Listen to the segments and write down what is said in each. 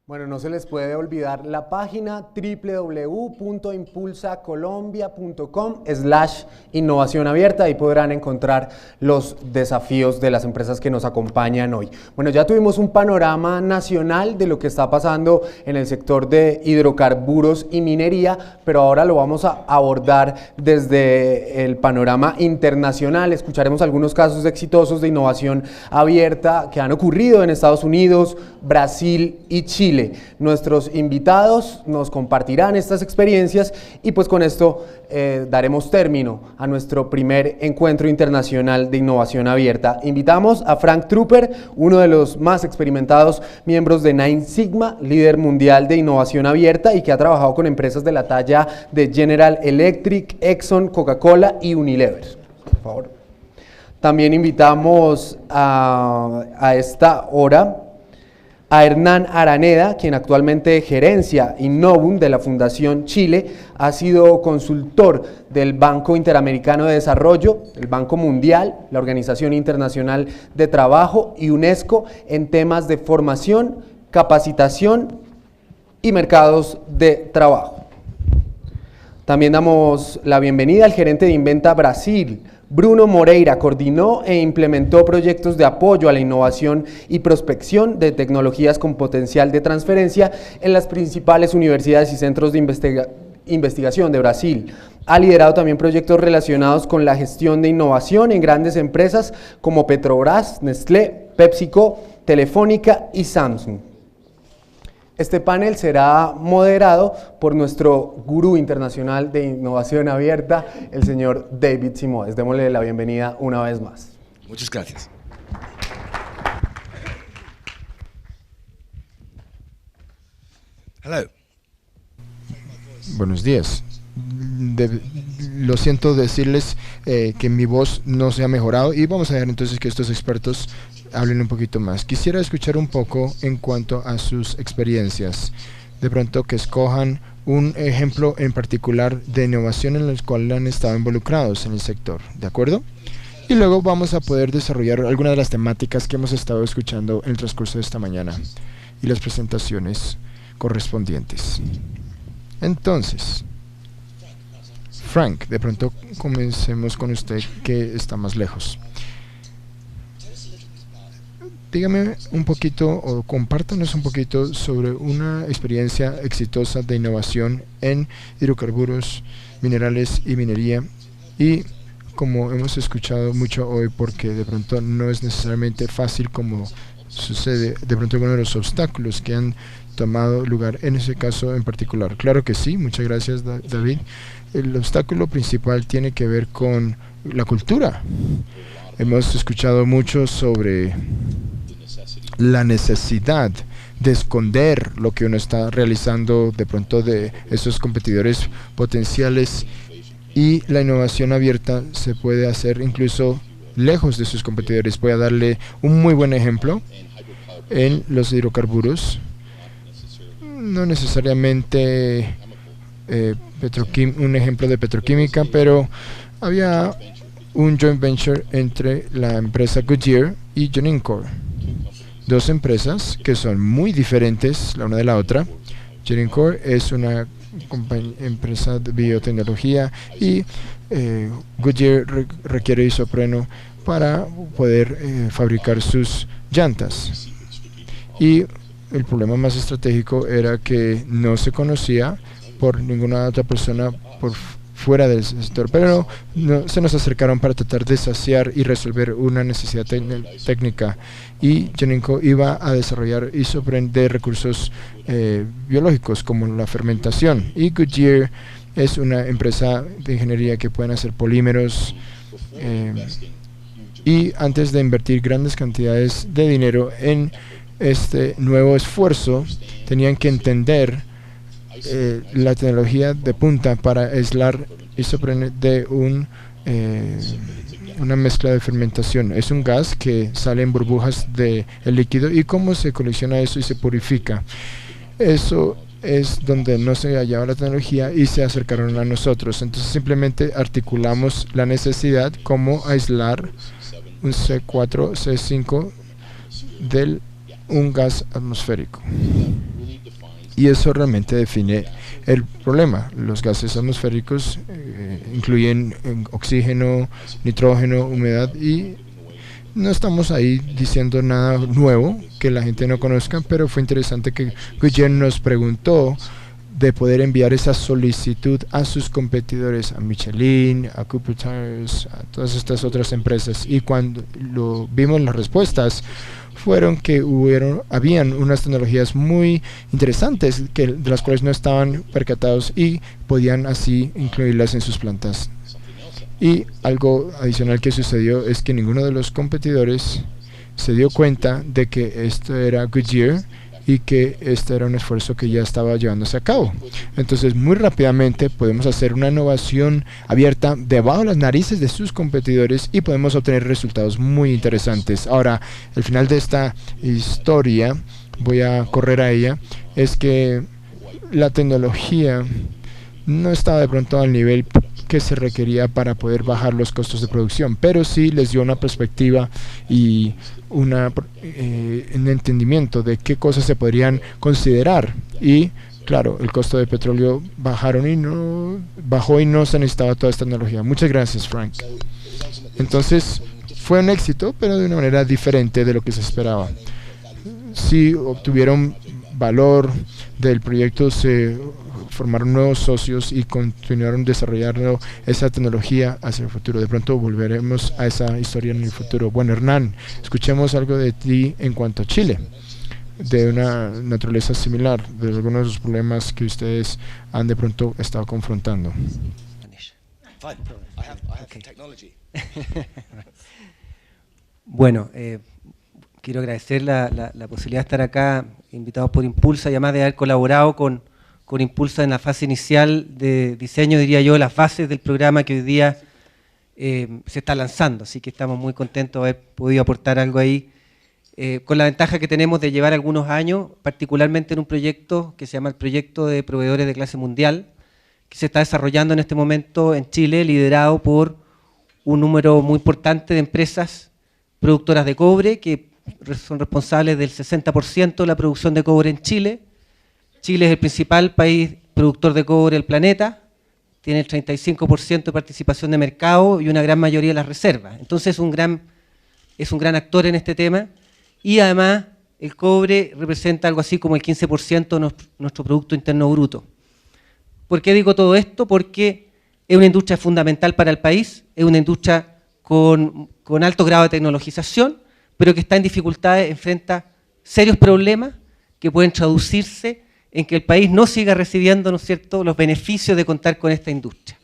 Bueno, no se les puede olvidar la página www.impulsacolombia.com/innovación abierta. Ahí podrán encontrar los desafíos de las empresas que nos acompañan hoy. Bueno, ya tuvimos un panorama nacional de lo que está pasando en el sector de hidrocarburos y minería, pero ahora lo vamos a abordar desde el panorama internacional. Escucharemos algunos casos exitosos de innovación abierta que han ocurrido en Estados Unidos, Brasil y Chile. Nuestros invitados nos compartirán estas experiencias y pues con esto daremos término a nuestro primer encuentro internacional de innovación abierta. Invitamos a Frank Trooper, uno de los más experimentados miembros de Nine Sigma, líder mundial de innovación abierta y que ha trabajado con empresas de la talla de General Electric, Exxon, Coca-Cola y Unilever. Por favor. También invitamos a esta hora a Hernán Araneda, quien actualmente gerencia Innovum de la Fundación Chile, ha sido consultor del Banco Interamericano de Desarrollo, el Banco Mundial, la Organización Internacional de Trabajo y UNESCO en temas de formación, capacitación y mercados de trabajo. También damos la bienvenida al gerente de Inventa Brasil, Bruno Moreira. Coordinó e implementó proyectos de apoyo a la innovación y prospección de tecnologías con potencial de transferencia en las principales universidades y centros de investigación de Brasil. Ha liderado también proyectos relacionados con la gestión de innovación en grandes empresas como Petrobras, Nestlé, PepsiCo, Telefónica y Samsung. Este panel será moderado por nuestro gurú internacional de innovación abierta, el señor David Simoes. Démosle la bienvenida una vez más. Muchas gracias. Hello. Buenos días. Lo siento decirles que mi voz no se ha mejorado y vamos a dejar entonces que estos expertos hablen un poquito más. Quisiera escuchar un poco en cuanto a sus experiencias. De pronto que escojan un ejemplo en particular de innovación en el cual han estado involucrados en el sector, ¿de acuerdo? Y luego vamos a poder desarrollar algunas de las temáticas que hemos estado escuchando en el transcurso de esta mañana y las presentaciones correspondientes. Entonces, Frank, de pronto comencemos con usted que está más lejos. Dígame un poquito o compártanos un poquito sobre una experiencia exitosa de innovación en hidrocarburos, minerales y minería, y como hemos escuchado mucho hoy, porque de pronto no es necesariamente fácil como sucede, de pronto algunos de los obstáculos que han tomado lugar en ese caso en particular. Claro que sí, muchas gracias David. El obstáculo principal tiene que ver con la cultura. Hemos escuchado mucho sobre la necesidad de esconder lo que uno está realizando de pronto de esos competidores potenciales, y la innovación abierta se puede hacer incluso lejos de sus competidores. Voy a darle un muy buen ejemplo en los hidrocarburos. No necesariamente un ejemplo de petroquímica, pero había un joint venture entre la empresa Goodyear y Glencore. Dos empresas que son muy diferentes la una de la otra. Glencore es una empresa de biotecnología y Goodyear requiere isopreno para poder fabricar sus llantas. Y el problema más estratégico era que no se conocía por ninguna otra persona por fuera del sector, pero no, se nos acercaron para tratar de saciar y resolver una necesidad técnica, y Genenco iba a desarrollar isopren de recursos biológicos como la fermentación, y Goodyear es una empresa de ingeniería que pueden hacer polímeros, y antes de invertir grandes cantidades de dinero en este nuevo esfuerzo tenían que entender la tecnología de punta para aislar isopren de una mezcla de fermentación. Es un gas que sale en burbujas del líquido, y cómo se colecciona eso y se purifica. Eso es donde no se hallaba la tecnología y se acercaron a nosotros. Entonces simplemente articulamos la necesidad cómo aislar un C4, C5 del un gas atmosférico. y eso realmente define el problema. Los gases atmosféricos incluyen oxígeno, nitrógeno, humedad, y no estamos ahí diciendo nada nuevo que la gente no conozca, pero fue interesante que Goodyear nos preguntó de poder enviar esa solicitud a sus competidores, a Michelin, a Cooper Tires, a todas estas otras empresas, y cuando vimos las respuestas fueron que habían unas tecnologías muy interesantes de las cuales no estaban percatados y podían así incluirlas en sus plantas. Y algo adicional que sucedió es que ninguno de los competidores se dio cuenta de que esto era Goodyear y que este era un esfuerzo que ya estaba llevándose a cabo. Entonces, muy rápidamente podemos hacer una innovación abierta debajo de las narices de sus competidores y podemos obtener resultados muy interesantes. Ahora, el final de esta historia, voy a correr a ella, es que la tecnología no estaba de pronto al nivel que se requería para poder bajar los costos de producción, pero sí les dio una perspectiva y un entendimiento de qué cosas se podrían considerar, y claro, el costo de petróleo bajó y no se necesitaba toda esta tecnología. Muchas gracias, Frank. Entonces fue un éxito, pero de una manera diferente de lo que se esperaba. Sí obtuvieron valor del proyecto, se formaron nuevos socios y continuaron desarrollando esa tecnología hacia el futuro. De pronto volveremos a esa historia en el futuro. Bueno, Hernán, escuchemos algo de ti en cuanto a Chile, de una naturaleza similar, de algunos de los problemas que ustedes han de pronto estado confrontando. Bueno, quiero agradecer la posibilidad de estar acá, invitados por Impulsa, y además de haber colaborado con Impulsa en la fase inicial de diseño, diría yo, las bases del programa que hoy día se está lanzando. Así que estamos muy contentos de haber podido aportar algo ahí, con la ventaja que tenemos de llevar algunos años, particularmente en un proyecto que se llama el Proyecto de Proveedores de Clase Mundial, que se está desarrollando en este momento en Chile, liderado por un número muy importante de empresas productoras de cobre, que son responsables del 60% de la producción de cobre en Chile. Chile es el principal país productor de cobre del planeta, tiene el 35% de participación de mercado y una gran mayoría de las reservas. Entonces es un gran actor en este tema, y además el cobre representa algo así como el 15% de nuestro Producto Interno Bruto. ¿Por qué digo todo esto? Porque es una industria fundamental para el país, es una industria con alto grado de tecnologización, pero que está en dificultades, enfrenta serios problemas que pueden traducirse en que el país no siga recibiendo, ¿no es cierto?, los beneficios de contar con esta industria.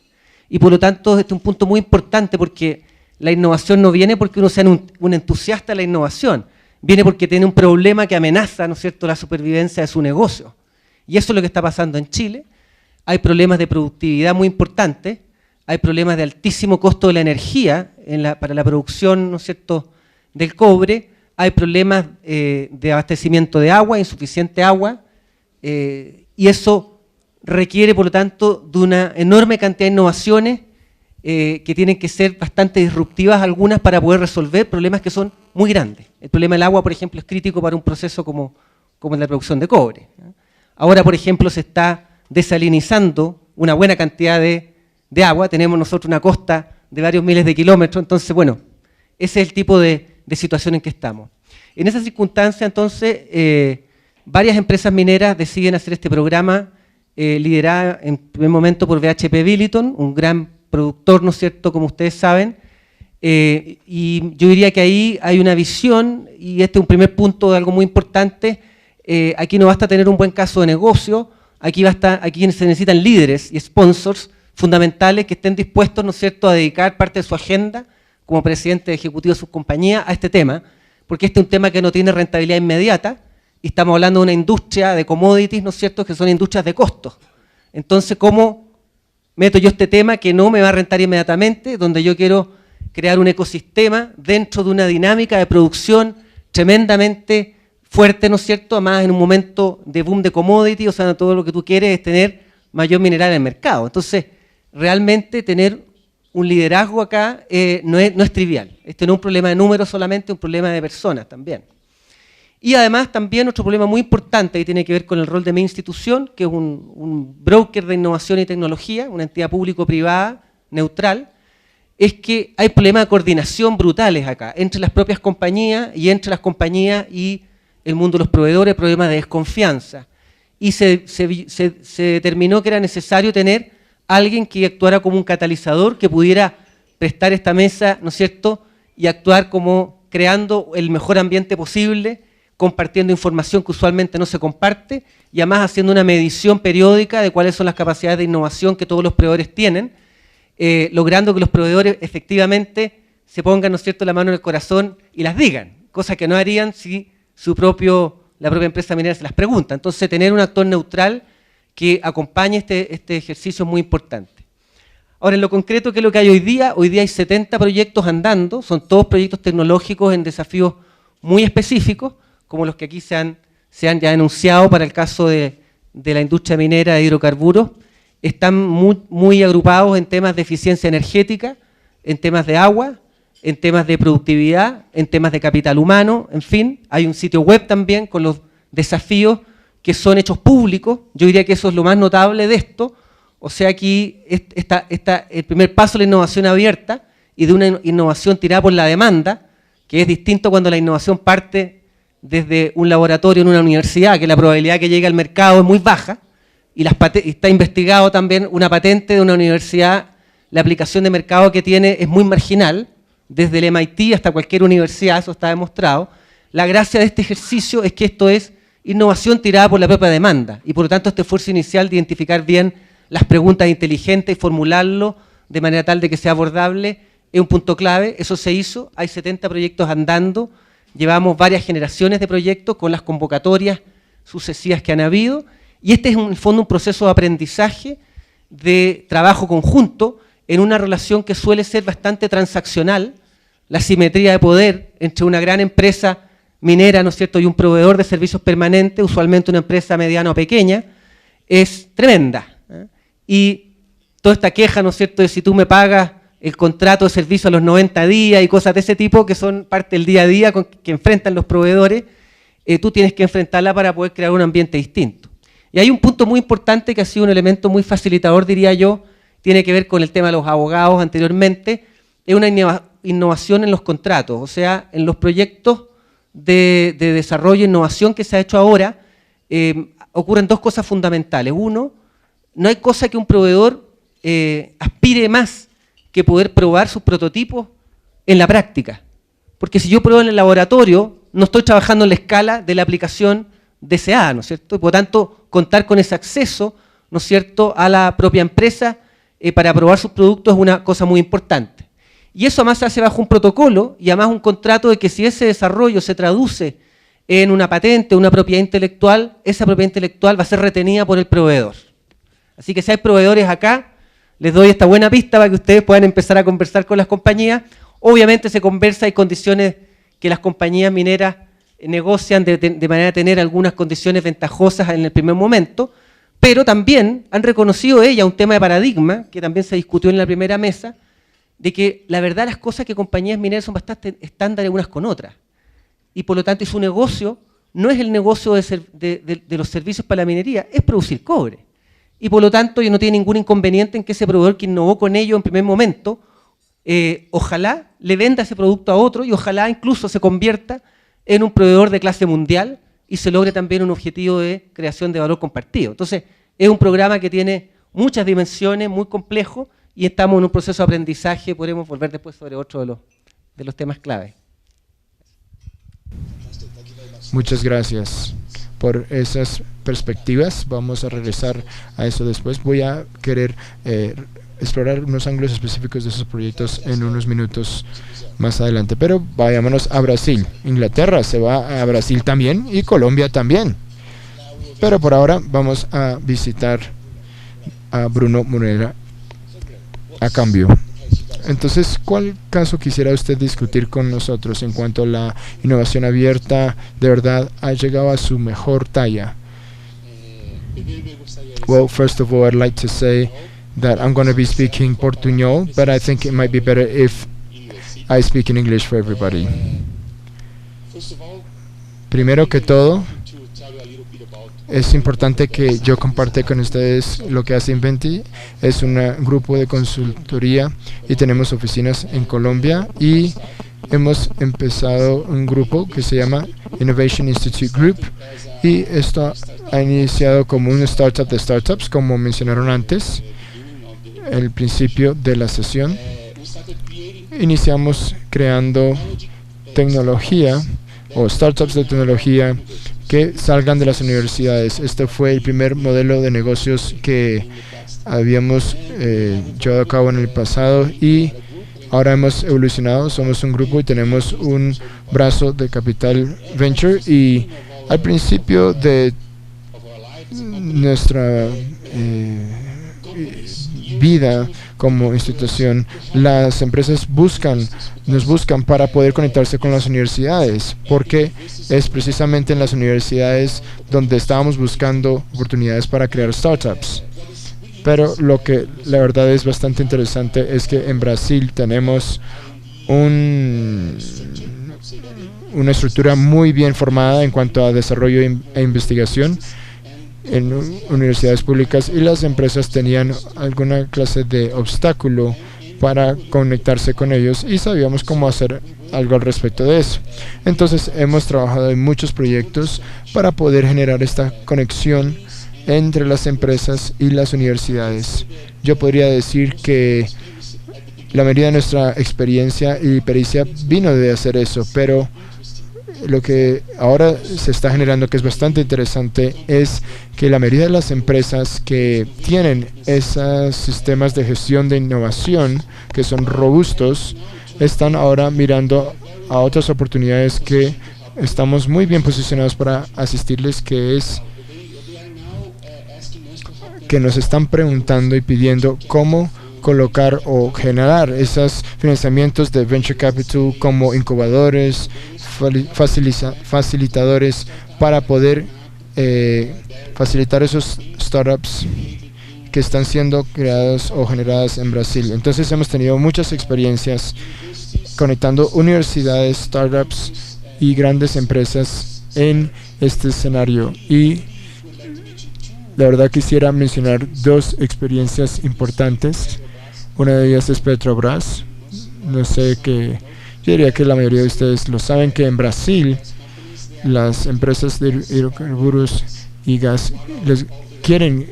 Y por lo tanto, este es un punto muy importante, porque la innovación no viene porque uno sea un entusiasta de la innovación, viene porque tiene un problema que amenaza, ¿no es cierto?, la supervivencia de su negocio. Y eso es lo que está pasando en Chile. Hay problemas de productividad muy importantes, hay problemas de altísimo costo de la energía para la producción, ¿no es cierto?, del cobre, hay problemas de abastecimiento de agua, insuficiente agua, y eso requiere, por lo tanto, de una enorme cantidad de innovaciones que tienen que ser bastante disruptivas, algunas para poder resolver problemas que son muy grandes. El problema del agua, por ejemplo, es crítico para un proceso como el de la producción de cobre. Ahora, por ejemplo, se está desalinizando una buena cantidad de agua, tenemos nosotros una costa de varios miles de kilómetros, entonces, bueno, ese es el tipo de situación en que estamos. En esa circunstancia, entonces, varias empresas mineras deciden hacer este programa, liderada en primer momento por BHP Billiton, un gran productor, ¿no es cierto?, como ustedes saben, y yo diría que ahí hay una visión, y este es un primer punto de algo muy importante. Aquí no basta tener un buen caso de negocio, aquí se necesitan líderes y sponsors fundamentales que estén dispuestos, ¿no es cierto?, a dedicar parte de su agenda como presidente ejecutivo de su compañía a este tema, porque este es un tema que no tiene rentabilidad inmediata, y estamos hablando de una industria de commodities, ¿no es cierto?, que son industrias de costos. Entonces, ¿cómo meto yo este tema que no me va a rentar inmediatamente, donde yo quiero crear un ecosistema dentro de una dinámica de producción tremendamente fuerte, ¿no es cierto?, además en un momento de boom de commodities, o sea, todo lo que tú quieres es tener mayor mineral en el mercado. Entonces, realmente tener un liderazgo acá no es trivial. Este no es un problema de números solamente, es un problema de personas también. Y además también otro problema muy importante que tiene que ver con el rol de mi institución, que es un broker de innovación y tecnología, una entidad público-privada, neutral, es que hay problemas de coordinación brutales acá, entre las propias compañías y entre las compañías y el mundo de los proveedores, problemas de desconfianza. Y se determinó que era necesario tener alguien que actuara como un catalizador, que pudiera prestar esta mesa, ¿no es cierto?, y actuar como creando el mejor ambiente posible, compartiendo información que usualmente no se comparte, y además haciendo una medición periódica de cuáles son las capacidades de innovación que todos los proveedores tienen, logrando que los proveedores efectivamente se pongan, ¿no es cierto?, la mano en el corazón y las digan, cosa que no harían si la propia empresa minera se las pregunta. Entonces, tener un actor neutral que acompañe este ejercicio es muy importante. Ahora, en lo concreto, ¿qué es lo que hay hoy día? Hoy día hay 70 proyectos andando, son todos proyectos tecnológicos en desafíos muy específicos, como los que aquí se han ya enunciado para el caso de la industria minera de hidrocarburos. Están muy agrupados en temas de eficiencia energética, en temas de agua, en temas de productividad, en temas de capital humano, en fin. Hay un sitio web también con los desafíos que son hechos públicos. Yo diría que eso es lo más notable de esto. O sea, aquí está el primer paso de la innovación abierta y de una innovación tirada por la demanda, que es distinto cuando la innovación parte desde un laboratorio en una universidad, que la probabilidad que llegue al mercado es muy baja, y está investigado también una patente de una universidad, la aplicación de mercado que tiene es muy marginal, desde el MIT hasta cualquier universidad, eso está demostrado. La gracia de este ejercicio es que esto es innovación tirada por la propia demanda, y por lo tanto este esfuerzo inicial de identificar bien las preguntas inteligentes y formularlo de manera tal de que sea abordable es un punto clave. Eso se hizo, hay 70 proyectos andando, llevamos varias generaciones de proyectos con las convocatorias sucesivas que han habido, y este es en el fondo un proceso de aprendizaje, de trabajo conjunto, en una relación que suele ser bastante transaccional, la simetría de poder entre una gran empresa minera, ¿no es cierto?, y un proveedor de servicios permanentes, usualmente una empresa mediana o pequeña, es tremenda. Y toda esta queja, ¿no es cierto?, de si tú me pagas el contrato de servicio a los 90 días y cosas de ese tipo, que son parte del día a día que enfrentan los proveedores, tú tienes que enfrentarla para poder crear un ambiente distinto. Y hay un punto muy importante que ha sido un elemento muy facilitador, diría yo, tiene que ver con el tema de los abogados anteriormente, es una innovación en los contratos, o sea, en los proyectos de desarrollo e innovación que se ha hecho ahora, ocurren dos cosas fundamentales. Uno, no hay cosa que un proveedor aspire más que poder probar sus prototipos en la práctica. Porque si yo pruebo en el laboratorio, no estoy trabajando en la escala de la aplicación deseada, ¿no es cierto? Y por lo tanto, contar con ese acceso, ¿no es cierto?, a la propia empresa para probar sus productos es una cosa muy importante. Y eso además se hace bajo un protocolo y además un contrato de que si ese desarrollo se traduce en una patente, una propiedad intelectual, esa propiedad intelectual va a ser retenida por el proveedor. Así que si hay proveedores acá, les doy esta buena pista para que ustedes puedan empezar a conversar con las compañías. Obviamente se conversa, hay condiciones que las compañías mineras negocian de manera a tener algunas condiciones ventajosas en el primer momento, pero también han reconocido ella un tema de paradigma, que también se discutió en la primera mesa, de que la verdad las cosas que compañías mineras son bastante estándares unas con otras. Y por lo tanto, su negocio no es el negocio de los servicios para la minería, es producir cobre. Y por lo tanto, no tiene ningún inconveniente en que ese proveedor que innovó con ello en primer momento, ojalá le venda ese producto a otro y ojalá incluso se convierta en un proveedor de clase mundial y se logre también un objetivo de creación de valor compartido. Entonces, es un programa que tiene muchas dimensiones, muy complejo, y estamos en un proceso de aprendizaje. Podremos volver después sobre otro de los temas clave. Muchas gracias por esas perspectivas. Vamos a regresar a eso después. Voy a querer explorar unos ángulos específicos de esos proyectos en unos minutos más adelante. Pero vayámonos a Brasil. Inglaterra se va a Brasil también y Colombia también. Pero por ahora vamos a visitar a Bruno Moreira a cambio. Entonces, ¿cuál caso quisiera usted discutir con nosotros en cuanto a la innovación abierta de verdad ha llegado a su mejor talla? Well, first of all, I'd like to say that I'm going to be speaking Portuñol, but I think it might be better if I speak in English for everybody. Primero que todo, es importante que yo comparte con ustedes lo que hace Inventi. Es un grupo de consultoría y tenemos oficinas en Colombia y hemos empezado un grupo que se llama Innovation Institute Group y esto ha iniciado como un startup de startups, como mencionaron antes, el principio de la sesión. Iniciamos creando tecnología o startups de tecnología que salgan de las universidades. Este fue el primer modelo de negocios que habíamos llevado a cabo en el pasado y ahora hemos evolucionado. Somos un grupo y tenemos un brazo de capital venture y al principio de nuestra vida como institución, las empresas nos buscan para poder conectarse con las universidades, porque es precisamente en las universidades donde estábamos buscando oportunidades para crear startups. Pero lo que la verdad es bastante interesante es que en Brasil tenemos una estructura muy bien formada en cuanto a desarrollo e investigación en universidades públicas y las empresas tenían alguna clase de obstáculo para conectarse con ellos y sabíamos cómo hacer algo al respecto de eso. Entonces hemos trabajado en muchos proyectos para poder generar esta conexión entre las empresas y las universidades. Yo podría decir que la mayoría de nuestra experiencia y pericia vino de hacer eso, pero lo que ahora se está generando, que es bastante interesante, es que la mayoría de las empresas que tienen esos sistemas de gestión de innovación que son robustos, están ahora mirando a otras oportunidades que estamos muy bien posicionados para asistirles, que es que nos están preguntando y pidiendo cómo colocar o generar esos financiamientos de venture capital como incubadores, facilitadores para poder facilitar esos startups que están siendo creadas o generadas en Brasil. Entonces hemos tenido muchas experiencias conectando universidades, startups y grandes empresas en este escenario, y la verdad quisiera mencionar dos experiencias importantes. Una de ellas es Petrobras. No sé qué. Yo diría que la mayoría de ustedes lo saben, que en Brasil las empresas de hidrocarburos y gas les quieren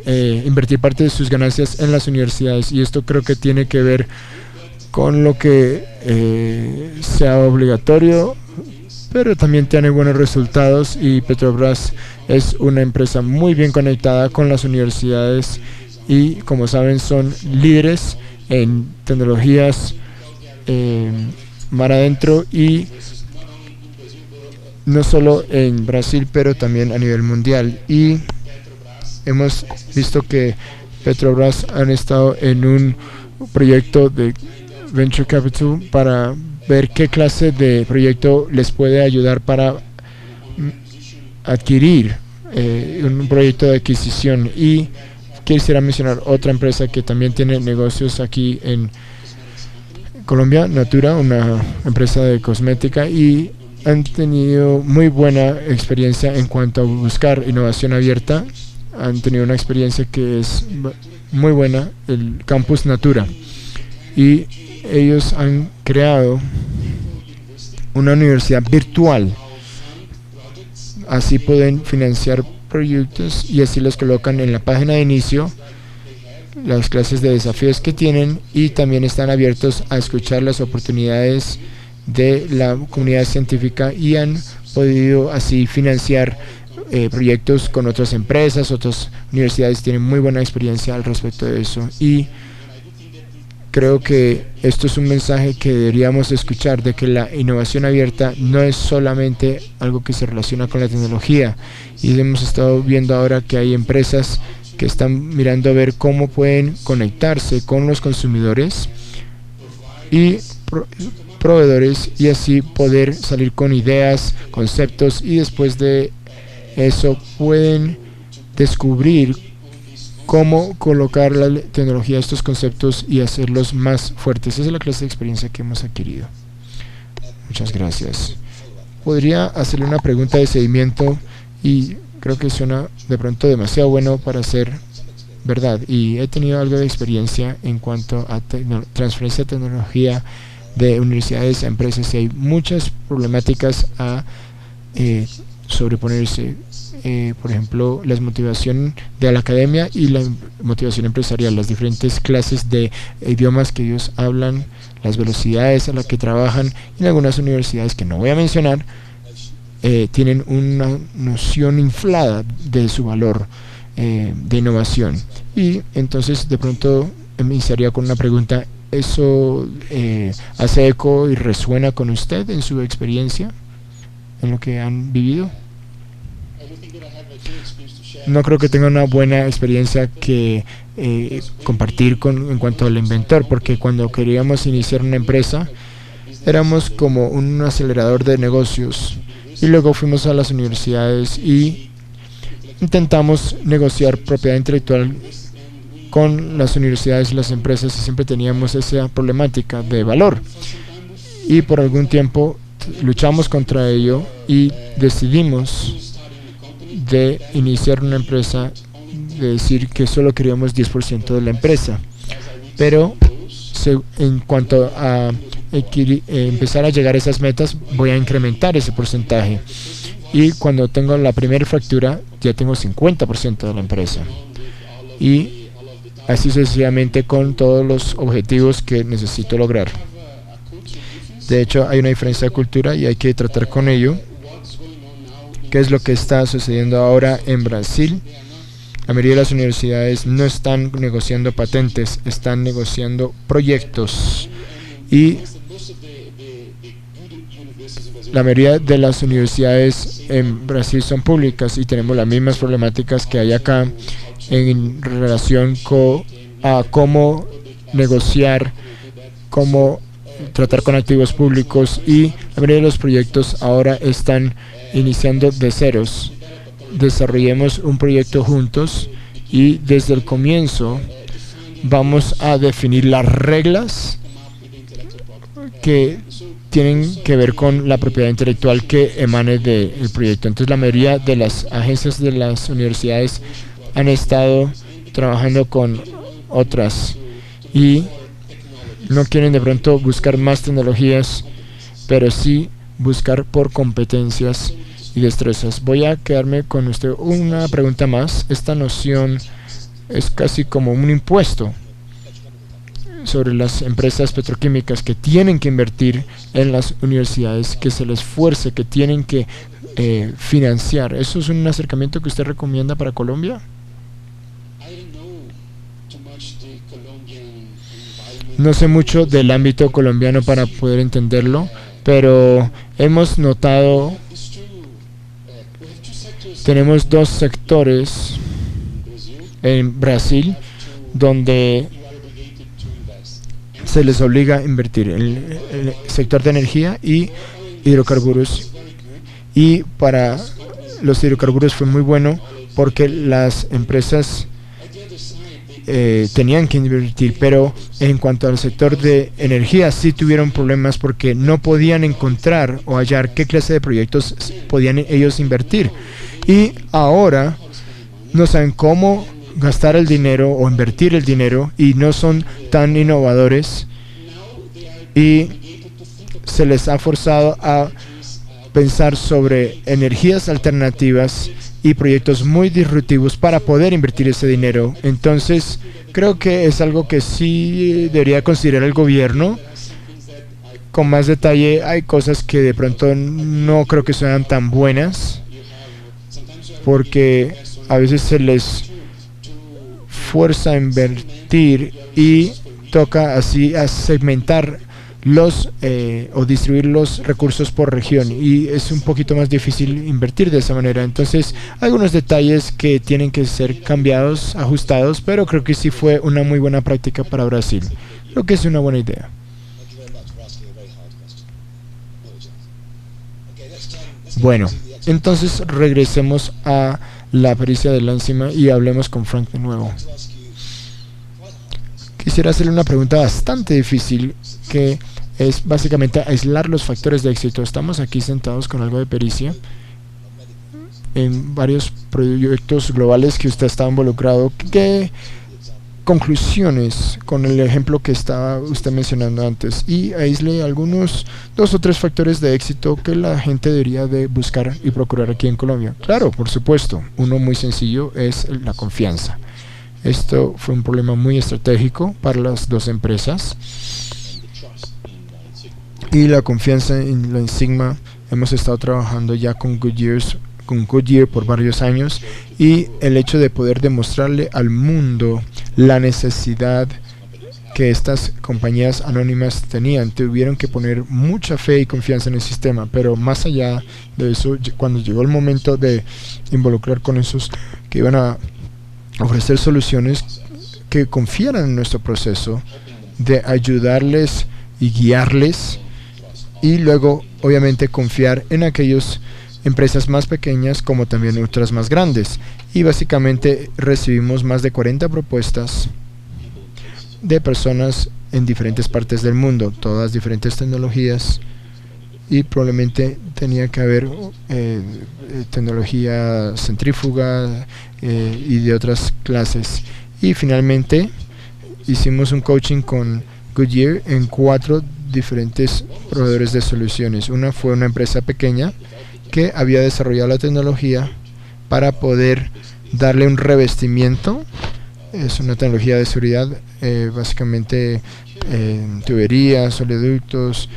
invertir parte de sus ganancias en las universidades, y esto creo que tiene que ver con lo que sea obligatorio, pero también tiene buenos resultados, y Petrobras es una empresa muy bien conectada con las universidades y, como saben, son líderes en tecnologías mar adentro, y no solo en Brasil pero también a nivel mundial. Y hemos visto que Petrobras han estado en un proyecto de Venture Capital para ver qué clase de proyecto les puede ayudar para adquirir un proyecto de adquisición. Y quisiera mencionar otra empresa que también tiene negocios aquí en Colombia, Natura, una empresa de cosmética, y han tenido muy buena experiencia en cuanto a buscar innovación abierta. Han tenido una experiencia que es muy buena, el Campus Natura, y ellos han creado una universidad virtual. Así pueden financiar proyectos y así los colocan en la página de inicio, las clases de desafíos que tienen, y también están abiertos a escuchar las oportunidades de la comunidad científica, y han podido así financiar proyectos con otras empresas. Otras universidades tienen muy buena experiencia al respecto de eso, y creo que esto es un mensaje que deberíamos escuchar, de que la innovación abierta no es solamente algo que se relaciona con la tecnología, y hemos estado viendo ahora que hay empresas que están mirando a ver cómo pueden conectarse con los consumidores y proveedores, y así poder salir con ideas, conceptos, y después de eso pueden descubrir cómo colocar la tecnología a estos conceptos y hacerlos más fuertes. Esa es la clase de experiencia que hemos adquirido. Muchas gracias. podría hacerle una pregunta de seguimiento y creo que suena de pronto demasiado bueno para ser verdad. Y he tenido algo de experiencia en cuanto a transferencia de tecnología de universidades a empresas y hay muchas problemáticas a sobreponerse. Por ejemplo, la motivación de la academia y la motivación empresarial, las diferentes clases de idiomas que ellos hablan, las velocidades a las que trabajan. En algunas universidades que no voy a mencionar tienen una noción inflada de su valor de innovación. Y entonces de pronto me iniciaría con una pregunta: ¿eso hace eco y resuena con usted en su experiencia, en lo que han vivido? No creo que tenga una buena experiencia que compartir en cuanto al inventor, porque cuando queríamos iniciar una empresa éramos como un acelerador de negocios y luego fuimos a las universidades y intentamos negociar propiedad intelectual con las universidades y las empresas y siempre teníamos esa problemática de valor y por algún tiempo luchamos contra ello y decidimos de iniciar una empresa, de decir que solo queríamos 10% de la empresa, pero en cuanto a empezar a llegar a esas metas voy a incrementar ese porcentaje y cuando tengo la primera fractura ya tengo 50% de la empresa y así sucesivamente con todos los objetivos que necesito lograr. De hecho hay una diferencia de cultura y hay que tratar con ello. ¿Qué es lo que está sucediendo ahora en Brasil? La mayoría de las universidades no están negociando patentes, están negociando proyectos y la mayoría de las universidades en Brasil son públicas y tenemos las mismas problemáticas que hay acá en relación a cómo negociar, cómo tratar con activos públicos y la mayoría de los proyectos ahora están iniciando de ceros. Desarrollemos un proyecto juntos y desde el comienzo vamos a definir las reglas que tienen que ver con la propiedad intelectual que emane del proyecto. Entonces la mayoría de las agencias de las universidades han estado trabajando con otras y no quieren de pronto buscar más tecnologías, pero sí buscar por competencias y destrezas. Voy a quedarme con usted una pregunta más. Esta noción es casi como un impuesto sobre las empresas petroquímicas que tienen que invertir en las universidades, que se les fuerce, que tienen que financiar. ¿Eso es un acercamiento que usted recomienda para Colombia? No sé mucho del ámbito colombiano para poder entenderlo, pero hemos notado, tenemos dos sectores en Brasil donde se les obliga a invertir, el sector de energía y hidrocarburos. Y para los hidrocarburos fue muy bueno porque las empresas tenían que invertir, pero en cuanto al sector de energía sí tuvieron problemas porque no podían encontrar o hallar qué clase de proyectos podían ellos invertir y ahora no saben cómo gastar el dinero o invertir el dinero y no son tan innovadores y se les ha forzado a pensar sobre energías alternativas y proyectos muy disruptivos para poder invertir ese dinero. Entonces creo que es algo que sí debería considerar el gobierno con más detalle. Hay cosas que de pronto no creo que sean tan buenas porque a veces se les fuerza a invertir y toca así a segmentar o distribuir los recursos por región y es un poquito más difícil invertir de esa manera. Entonces hay algunos detalles que tienen que ser cambiados, ajustados, pero creo que sí fue una muy buena práctica para Brasil. Creo que es una buena idea. Bueno, entonces regresemos a la pericia de la enzima y hablemos con Frank de nuevo. Quisiera hacerle una pregunta bastante difícil que es básicamente aislar los factores de éxito. Estamos aquí sentados con algo de pericia en varios proyectos globales que usted está involucrado. ¿Qué conclusiones con el ejemplo que estaba usted mencionando antes? Y aísle algunos 2 o 3 factores de éxito que la gente debería de buscar y procurar aquí en Colombia. Claro, por supuesto, uno muy sencillo es la confianza. Esto fue un problema muy estratégico para las 2 empresas. Y la confianza en la Sigma, hemos estado trabajando ya con Goodyear por varios años, y el hecho de poder demostrarle al mundo la necesidad que estas compañías anónimas tenían. Tuvieron que poner mucha fe y confianza en el sistema, pero más allá de eso, cuando llegó el momento de involucrar con esos que iban a ofrecer soluciones, que confiaran en nuestro proceso, de ayudarles y guiarles, y luego obviamente confiar en aquellos empresas más pequeñas como también otras más grandes. Y básicamente recibimos más de 40 propuestas de personas en diferentes partes del mundo, todas diferentes tecnologías, y probablemente tenía que haber tecnología centrífuga y de otras clases. Y finalmente hicimos un coaching con Goodyear en 4 diferentes proveedores de soluciones. Una fue una empresa pequeña que había desarrollado la tecnología para poder darle un revestimiento. Es una tecnología de seguridad, básicamente tuberías, oleoductos,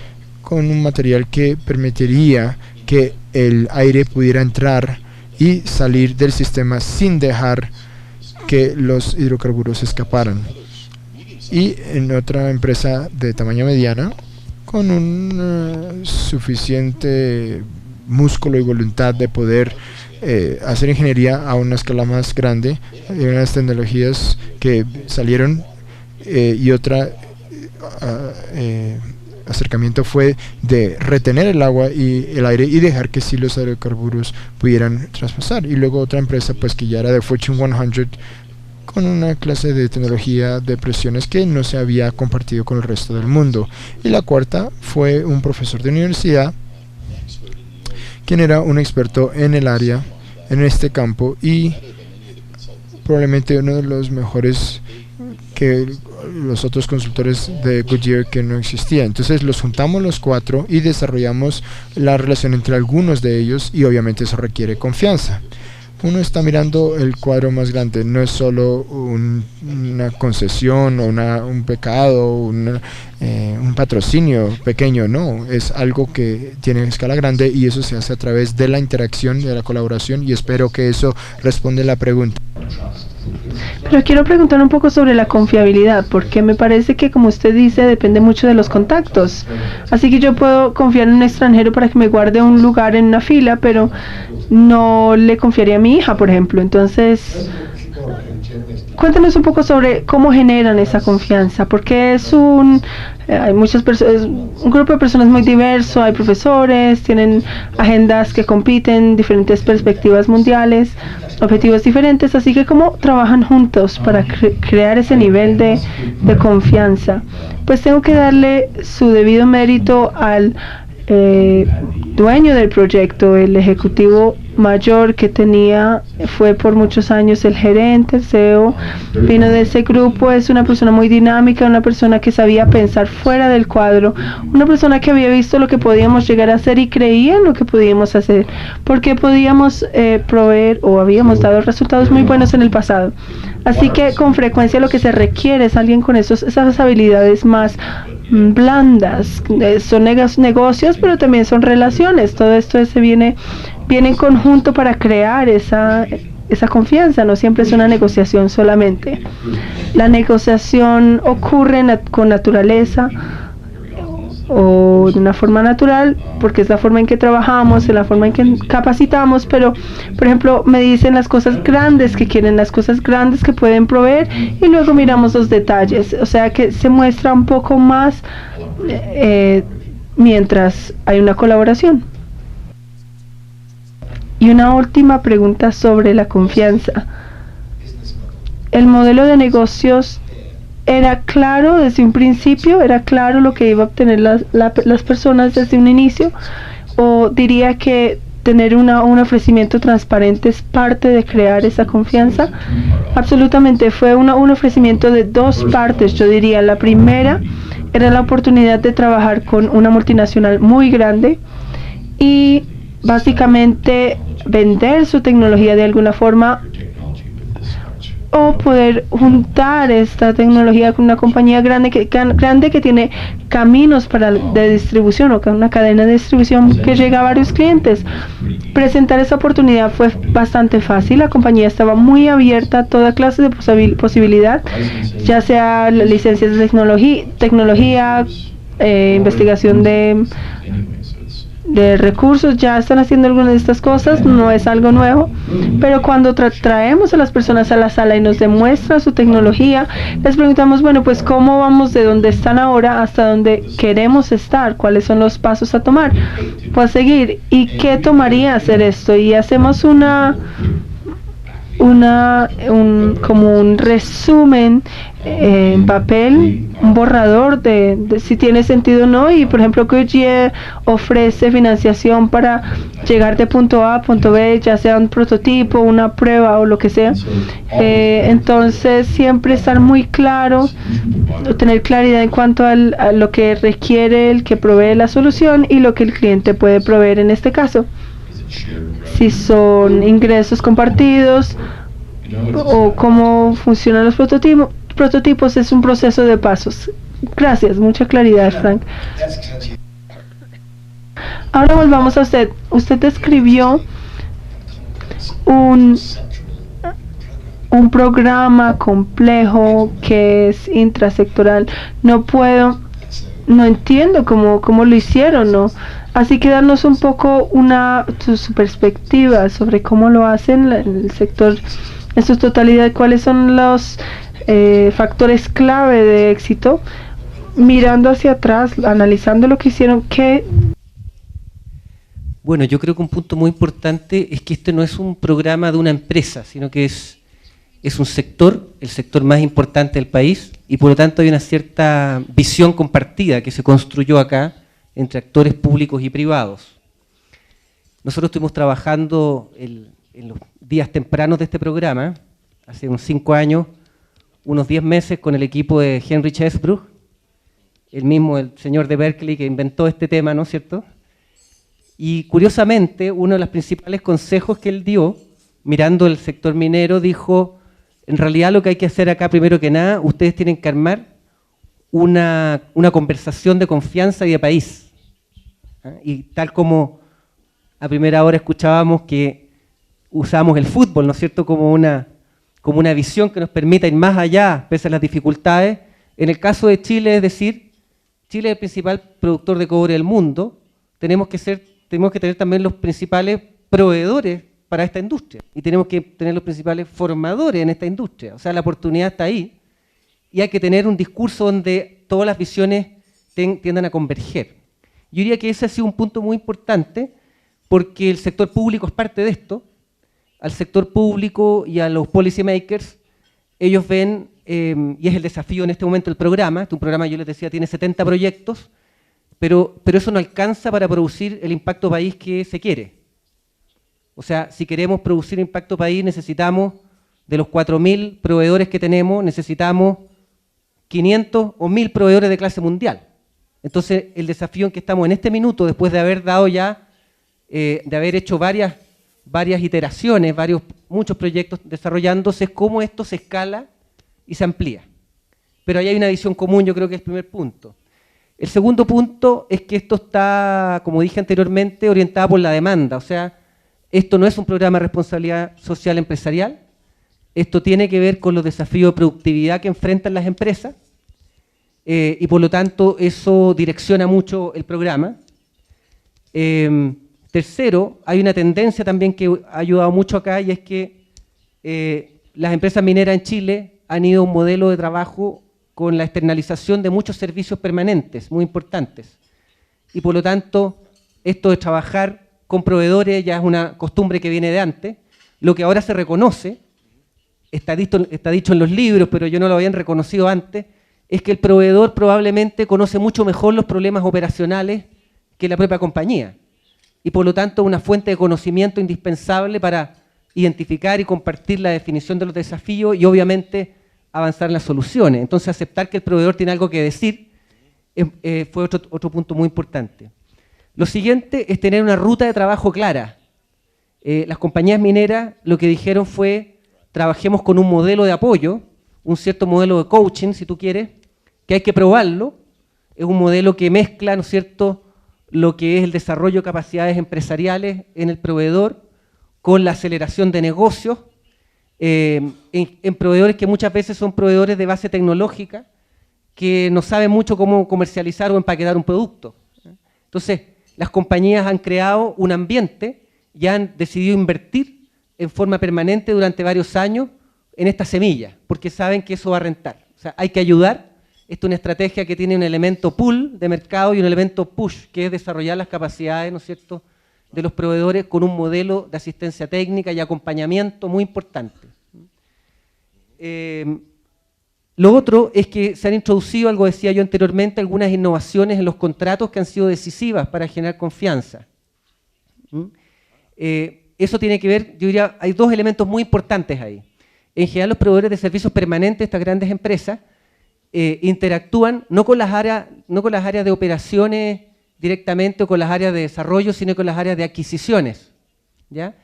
con un material que permitiría que el aire pudiera entrar y salir del sistema sin dejar que los hidrocarburos escaparan. Y en otra empresa de tamaño mediana, con un suficiente músculo y voluntad de poder hacer ingeniería a una escala más grande, unas tecnologías que salieron, y otra acercamiento fue de retener el agua y el aire y dejar que sí los hidrocarburos pudieran traspasar. Y luego otra empresa pues que ya era de Fortune 100, con una clase de tecnología de presiones que no se había compartido con el resto del mundo. Y la cuarta fue un profesor de universidad, quien era un experto en el área, en este campo, y probablemente uno de los mejores que los otros consultores de Goodyear que no existía. Entonces los juntamos los 4 y desarrollamos la relación entre algunos de ellos, y obviamente eso requiere confianza. Uno está mirando el cuadro más grande, no es solo una concesión o un pecado, un patrocinio pequeño, no, es algo que tiene escala grande, y eso se hace a través de la interacción, de la colaboración, y espero que eso responde a la pregunta. Pero quiero preguntar un poco sobre la confiabilidad, porque me parece que, como usted dice, depende mucho de los contactos. Así que yo puedo confiar en un extranjero para que me guarde un lugar en una fila, pero no le confiaría a mi hija, por ejemplo. Entonces, cuéntanos un poco sobre cómo generan esa confianza, porque hay muchas personas, un grupo de personas muy diverso, hay profesores, tienen agendas que compiten, diferentes perspectivas mundiales, objetivos diferentes, así que cómo trabajan juntos para crear ese nivel de confianza. Pues tengo que darle su debido mérito al dueño del proyecto, el ejecutivo mayor que tenía, fue por muchos años el gerente, el CEO, vino de ese grupo. Es una persona muy dinámica, una persona que sabía pensar fuera del cuadro, una persona que había visto lo que podíamos llegar a hacer y creía en lo que podíamos hacer, porque podíamos proveer o habíamos dado resultados muy buenos en el pasado. Así que con frecuencia lo que se requiere es alguien con esas habilidades más blandas. Son negocios, pero también son relaciones. Todo esto viene en conjunto para crear esa confianza. No siempre es una negociación solamente. La negociación ocurre con naturaleza o de una forma natural, porque es la forma en que trabajamos, es la forma en que capacitamos, pero por ejemplo me dicen las cosas grandes que quieren, las cosas grandes que pueden proveer, y luego miramos los detalles, o sea que se muestra un poco más mientras hay una colaboración. Y una última pregunta sobre la confianza. El modelo de negocios era claro desde un principio, era claro lo que iba a obtener las personas desde un inicio, o diría que tener un ofrecimiento transparente es parte de crear esa confianza. Absolutamente, fue un ofrecimiento de dos partes, yo diría. La primera era la oportunidad de trabajar con una multinacional muy grande y básicamente vender su tecnología de alguna forma, o poder juntar esta tecnología con una compañía grande que tiene caminos de distribución, o una cadena de distribución que llega a varios clientes. Presentar esa oportunidad fue bastante fácil. La compañía estaba muy abierta a toda clase de posibilidad, ya sea licencias de tecnología, investigación de recursos. Ya están haciendo algunas de estas cosas, no es algo nuevo, pero cuando traemos a las personas a la sala y nos demuestran su tecnología, les preguntamos, bueno, pues cómo vamos de donde están ahora hasta donde queremos estar, cuáles son los pasos a tomar, pues seguir, y qué tomaría hacer esto, y hacemos como un resumen en papel, un borrador de si tiene sentido o no. Y por ejemplo, Goodyear ofrece financiación para llegar de punto A a punto B, ya sea un prototipo, una prueba o lo que sea. Entonces siempre estar muy claro, tener claridad en cuanto a lo que requiere el que provee la solución y lo que el cliente puede proveer en este caso. Si son ingresos compartidos o cómo funcionan los prototipos, es un proceso de pasos. Gracias, mucha claridad, Frank. Ahora volvamos a usted. Usted describió un programa complejo que es intrasectoral. No entiendo cómo lo hicieron, ¿no? Así que darnos un poco su perspectiva sobre cómo lo hacen el sector en su totalidad, cuáles son los factores clave de éxito, mirando hacia atrás, analizando lo que hicieron. Bueno, yo creo que un punto muy importante es que este no es un programa de una empresa, sino que es un sector, el sector más importante del país, y por lo tanto hay una cierta visión compartida que se construyó acá entre actores públicos y privados. Nosotros estuvimos trabajando en los días tempranos de este programa, hace unos 5 años, unos 10 meses, con el equipo de Heinrich Esbruch, el señor de Berkeley que inventó este tema, ¿no es cierto? Y curiosamente, uno de los principales consejos que él dio, mirando el sector minero, dijo: en realidad lo que hay que hacer acá, primero que nada, ustedes tienen que armar una conversación de confianza y de país. Y tal como a primera hora escuchábamos que usamos el fútbol, ¿no es cierto?, como una visión que nos permita ir más allá pese a las dificultades. En el caso de Chile, es decir, Chile es el principal productor de cobre del mundo, tenemos que tener también los principales proveedores para esta industria, y tenemos que tener los principales formadores en esta industria. O sea, la oportunidad está ahí, y hay que tener un discurso donde todas las visiones tiendan a converger. Yo diría que ese ha sido un punto muy importante, porque el sector público es parte de esto. Al sector público y a los policy makers, ellos ven, y es el desafío en este momento del programa, un programa, yo les decía, tiene 70 proyectos, pero eso no alcanza para producir el impacto país que se quiere. O sea, si queremos producir impacto país, necesitamos, de los 4.000 proveedores que tenemos, necesitamos 500 o 1.000 proveedores de clase mundial. Entonces, el desafío en que estamos en este minuto, después de haber dado ya, de haber hecho varias iteraciones, muchos proyectos desarrollándose, es cómo esto se escala y se amplía. Pero ahí hay una visión común, yo creo que es el primer punto. El segundo punto es que esto está, como dije anteriormente, orientado por la demanda. O sea, esto no es un programa de responsabilidad social empresarial, esto tiene que ver con los desafíos de productividad que enfrentan las empresas, y por lo tanto eso direcciona mucho el programa. Tercero, hay una tendencia también que ha ayudado mucho acá, y es que las empresas mineras en Chile han ido a un modelo de trabajo con la externalización de muchos servicios permanentes, muy importantes. Y por lo tanto, esto de trabajar con proveedores ya es una costumbre que viene de antes. Lo que ahora se reconoce está dicho en los libros, pero yo no lo habían reconocido antes, es que el proveedor probablemente conoce mucho mejor los problemas operacionales que la propia compañía. Y por lo tanto, una fuente de conocimiento indispensable para identificar y compartir la definición de los desafíos y obviamente avanzar en las soluciones. Entonces, aceptar que el proveedor tiene algo que decir fue otro punto muy importante. Lo siguiente es tener una ruta de trabajo clara. Las compañías mineras lo que dijeron fue, trabajemos con un modelo de apoyo, un cierto modelo de coaching, si tú quieres, que hay que probarlo. Es un modelo que mezcla, ¿no es cierto?, lo que es el desarrollo de capacidades empresariales en el proveedor con la aceleración de negocios en proveedores que muchas veces son proveedores de base tecnológica que no saben mucho cómo comercializar o empaquetar un producto. Entonces, las compañías han creado un ambiente y han decidido invertir en forma permanente durante varios años en esta semilla, porque saben que eso va a rentar. O sea, hay que ayudar. Esta es una estrategia que tiene un elemento pull de mercado y un elemento push, que es desarrollar las capacidades, ¿no es cierto?, de los proveedores con un modelo de asistencia técnica y acompañamiento muy importante. Lo otro es que se han introducido, algo decía yo anteriormente, algunas innovaciones en los contratos que han sido decisivas para generar confianza. Eso tiene que ver, yo diría, hay dos elementos muy importantes ahí. En general, los proveedores de servicios permanentes de estas grandes empresas interactúan no con las áreas de operaciones directamente o con las áreas de desarrollo, sino con las áreas de adquisiciones, ¿ya?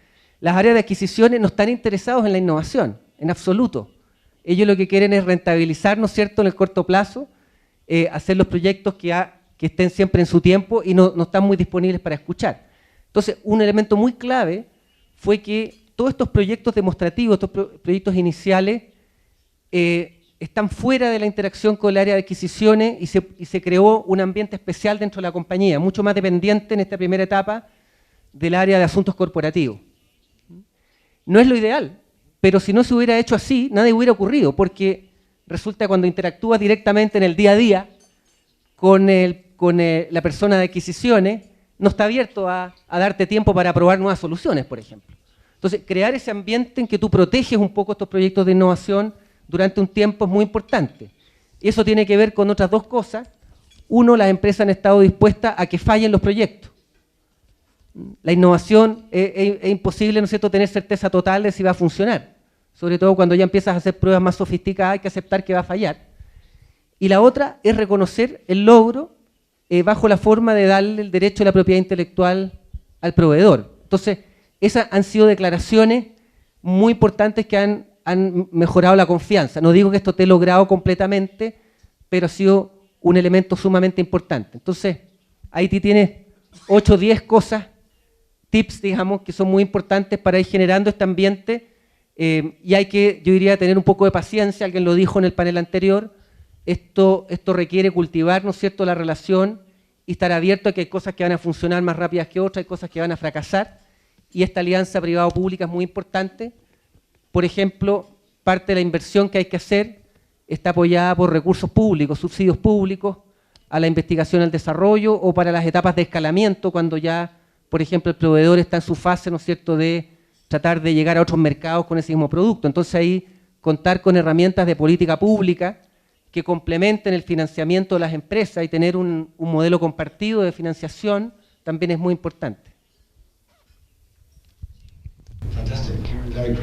Las áreas de adquisiciones no están interesados en la innovación, en absoluto. Ellos lo que quieren es rentabilizar, ¿no es cierto?, en el corto plazo, hacer los proyectos que estén siempre en su tiempo y no están muy disponibles para escuchar. Entonces, un elemento muy clave fue que todos estos proyectos demostrativos, estos proyectos iniciales, están fuera de la interacción con el área de adquisiciones y se creó un ambiente especial dentro de la compañía, mucho más dependiente en esta primera etapa del área de asuntos corporativos. No es lo ideal, pero si no se hubiera hecho así, nada hubiera ocurrido, porque resulta que cuando interactúas directamente en el día a día con la persona de adquisiciones, no está abierto a darte tiempo para probar nuevas soluciones, por ejemplo. Entonces, crear ese ambiente en que tú proteges un poco estos proyectos de innovación durante un tiempo es muy importante. Eso tiene que ver con otras dos cosas. Uno, las empresas han estado dispuestas a que fallen los proyectos. La innovación es imposible, ¿no es cierto?, tener certeza total de si va a funcionar. Sobre todo cuando ya empiezas a hacer pruebas más sofisticadas, hay que aceptar que va a fallar. Y la otra es reconocer el logro bajo la forma de darle el derecho a la propiedad intelectual al proveedor. Entonces, esas han sido declaraciones muy importantes que han mejorado la confianza. No digo que esto esté logrado completamente, pero ha sido un elemento sumamente importante. Entonces, ahí tienes 8 o 10 cosas, tips, digamos, que son muy importantes para ir generando este ambiente y hay que, yo diría, tener un poco de paciencia. Alguien lo dijo en el panel anterior, esto requiere cultivar, ¿no es cierto?, la relación y estar abierto a que hay cosas que van a funcionar más rápidas que otras, hay cosas que van a fracasar, y esta alianza privado-pública es muy importante. Por ejemplo, parte de la inversión que hay que hacer está apoyada por recursos públicos, subsidios públicos a la investigación y al desarrollo o para las etapas de escalamiento, cuando ya, por ejemplo, el proveedor está en su fase, ¿no es cierto?, de tratar de llegar a otros mercados con ese mismo producto. Entonces ahí contar con herramientas de política pública que complementen el financiamiento de las empresas y tener un modelo compartido de financiación también es muy importante.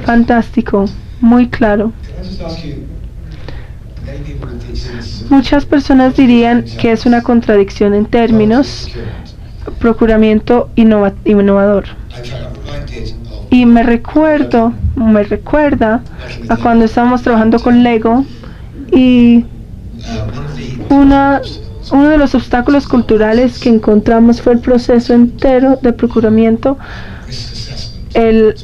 Fantástico, muy claro. Muchas personas dirían que es una contradicción en términos procuramiento innovador. Y me recuerda a cuando estábamos trabajando con Lego y uno de los obstáculos culturales que encontramos fue el proceso entero de procuramiento, el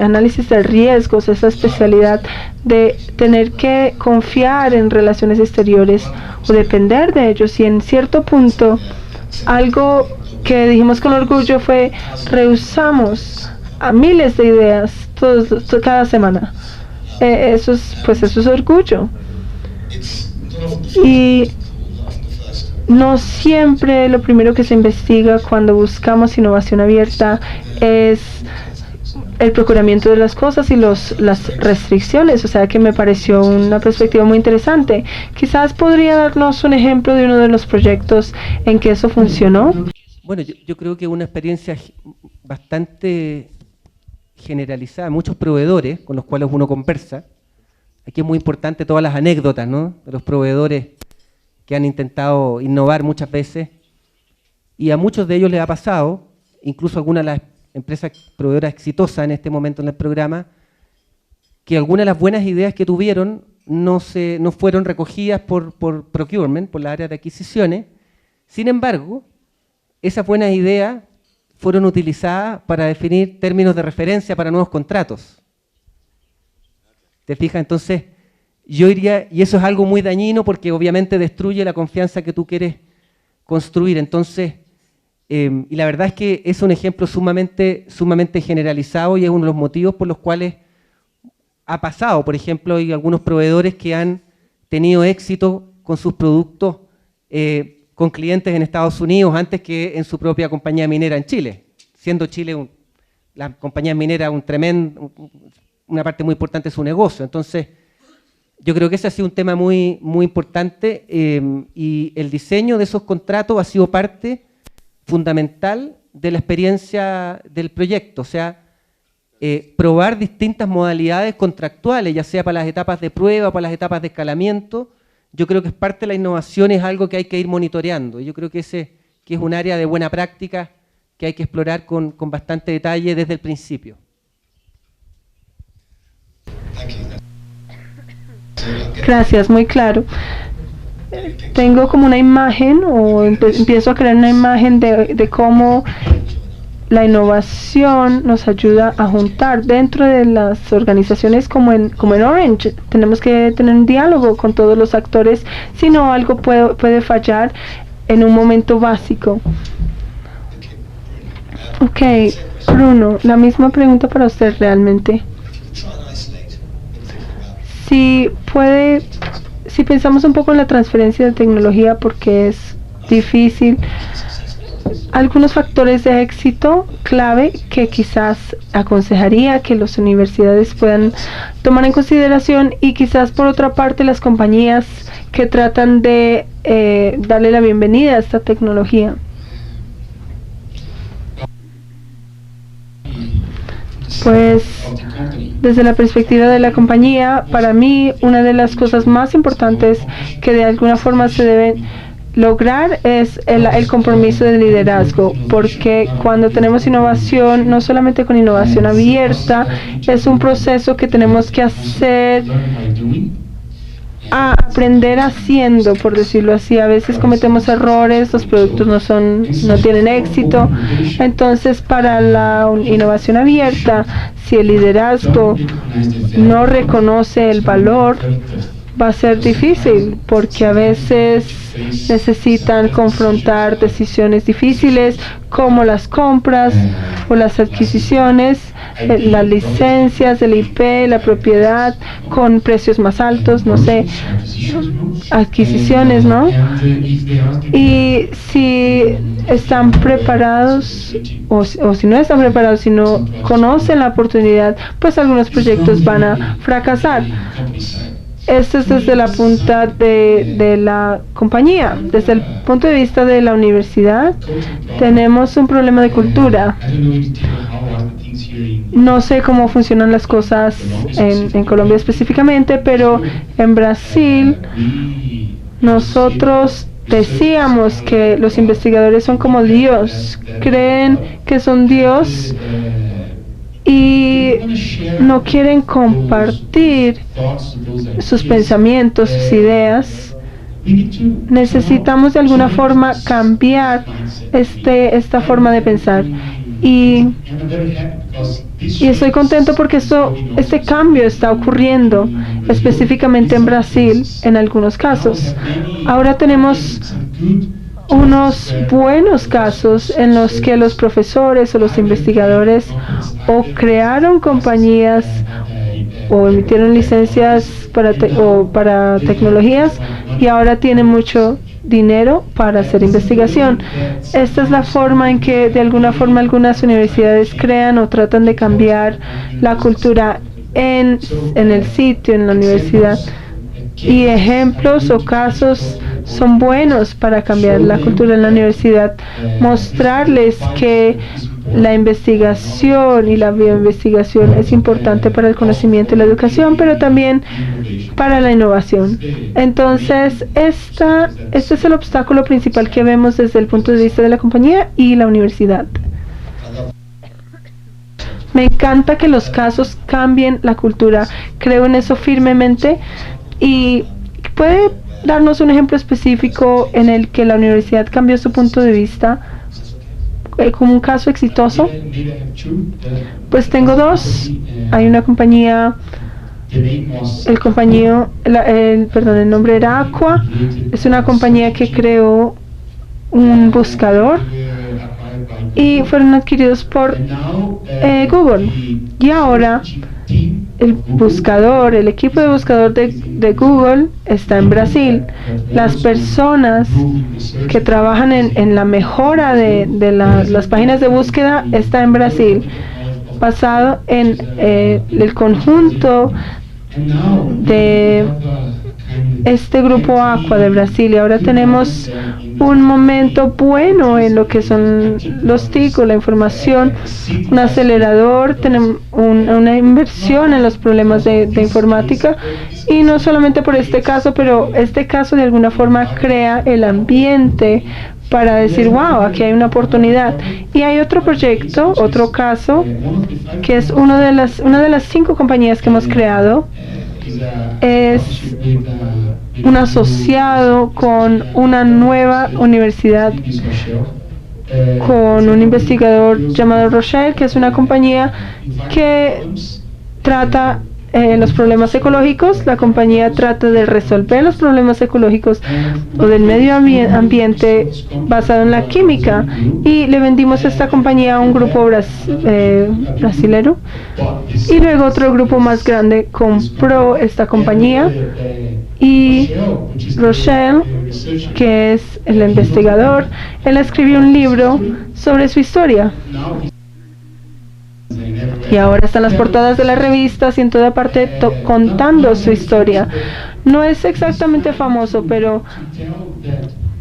análisis de riesgos, esa especialidad de tener que confiar en relaciones exteriores o depender de ellos. Y en cierto punto, algo que dijimos con orgullo fue: rehusamos a miles de ideas cada semana. Eso es orgullo. Y no siempre lo primero que se investiga cuando buscamos innovación abierta es el procuramiento de las cosas y las restricciones, o sea que me pareció una perspectiva muy interesante. Quizás podría darnos un ejemplo de uno de los proyectos en que eso funcionó. Bueno, yo creo que una experiencia bastante generalizada, muchos proveedores con los cuales uno conversa. Aquí es muy importante todas las anécdotas, ¿no?, de los proveedores que han intentado innovar muchas veces, y a muchos de ellos les ha pasado, incluso algunas de las empresas proveedoras exitosas en este momento en el programa, que algunas de las buenas ideas que tuvieron no fueron recogidas por procurement, por la área de adquisiciones. Sin embargo, esas buenas ideas fueron utilizadas para definir términos de referencia para nuevos contratos. ¿Te fijas? Entonces, yo diría, y eso es algo muy dañino porque obviamente destruye la confianza que tú quieres construir. Entonces, y la verdad es que es un ejemplo sumamente generalizado y es uno de los motivos por los cuales ha pasado. Por ejemplo, hay algunos proveedores que han tenido éxito con sus productos con clientes en Estados Unidos antes que en su propia compañía minera en Chile, siendo Chile la compañía minera una parte muy importante de su negocio. Entonces, yo creo que ese ha sido un tema muy importante y el diseño de esos contratos ha sido parte fundamental de la experiencia del proyecto, o sea, probar distintas modalidades contractuales, ya sea para las etapas de prueba, para las etapas de escalamiento. Yo creo que es parte de la innovación, es algo que hay que ir monitoreando. Yo creo que es un área de buena práctica que hay que explorar con bastante detalle desde el principio. Gracias, muy claro. Tengo como una imagen, o empiezo a crear una imagen de cómo la innovación nos ayuda a juntar dentro de las organizaciones como en Orange. Tenemos que tener un diálogo con todos los actores, si no algo puede fallar en un momento básico. Ok, Bruno, la misma pregunta para usted realmente. Si pensamos un poco en la transferencia de tecnología, porque es difícil, algunos factores de éxito clave que quizás aconsejaría que las universidades puedan tomar en consideración, y quizás por otra parte las compañías que tratan de darle la bienvenida a esta tecnología. Pues desde la perspectiva de la compañía, para mí una de las cosas más importantes que de alguna forma se deben lograr es el compromiso de liderazgo, porque cuando tenemos innovación, no solamente con innovación abierta, es un proceso que tenemos que hacer, a aprender haciendo, por decirlo así. A veces cometemos errores, los productos no tienen éxito. Entonces, para la innovación abierta, si el liderazgo no reconoce el valor, va a ser difícil, porque a veces necesitan confrontar decisiones difíciles como las compras o las adquisiciones, las licencias, el IP, la propiedad con precios más altos, no sé, adquisiciones, ¿no? Y si están preparados o si no están preparados, si no conocen la oportunidad, pues algunos proyectos van a fracasar. Esto es desde la punta de la compañía. Desde el punto de vista de la universidad, tenemos un problema de cultura. No sé cómo funcionan las cosas en Colombia específicamente, pero en Brasil nosotros decíamos que los investigadores son como Dios, creen que son Dios y no quieren compartir sus pensamientos, sus ideas. Necesitamos de alguna forma cambiar esta forma de pensar. Y estoy contento porque este cambio está ocurriendo, específicamente en Brasil, en algunos casos. Ahora tenemos unos buenos casos en los que los profesores o los investigadores o crearon compañías o emitieron licencias para tecnologías, y ahora tienen mucho dinero para hacer investigación. Esta es la forma en que de alguna forma algunas universidades crean o tratan de cambiar la cultura en el sitio, en la universidad. Y ejemplos o casos son buenos para cambiar la cultura en la universidad. Mostrarles que la investigación y la bioinvestigación es importante para el conocimiento y la educación, pero también para la innovación. Entonces, este es el obstáculo principal que vemos desde el punto de vista de la compañía y la universidad. Me encanta que los casos cambien la cultura. Creo en eso firmemente. ¿Y puede darnos un ejemplo específico en el que la universidad cambió su punto de vista como un caso exitoso? Pues tengo dos. Hay una compañía, el nombre era Aqua. Es una compañía que creó un buscador y fueron adquiridos por Google. Y ahora el equipo de buscador de Google está en Brasil. Las personas que trabajan en la mejora de las páginas de búsqueda está en Brasil, basado en el conjunto de este grupo Aqua de Brasil. Y ahora tenemos un momento bueno en lo que son los TIC o la información, un acelerador, tenemos una inversión en los problemas de informática, y no solamente por este caso, pero este caso de alguna forma crea el ambiente para decir, wow, aquí hay una oportunidad. Y hay otro proyecto, otro caso, que es una de las 5 compañías que hemos creado. Es un asociado con una nueva universidad, con un investigador llamado Rochelle, que es una compañía que trata los problemas ecológicos. La compañía trata de resolver los problemas ecológicos o del medio ambiente basado en la química, y le vendimos esta compañía a un grupo brasilero, y luego otro grupo más grande compró esta compañía, y Rochelle, que es el investigador, él escribió un libro sobre su historia. Y ahora están las portadas de las revistas y en toda parte contando su historia. No es exactamente famoso, pero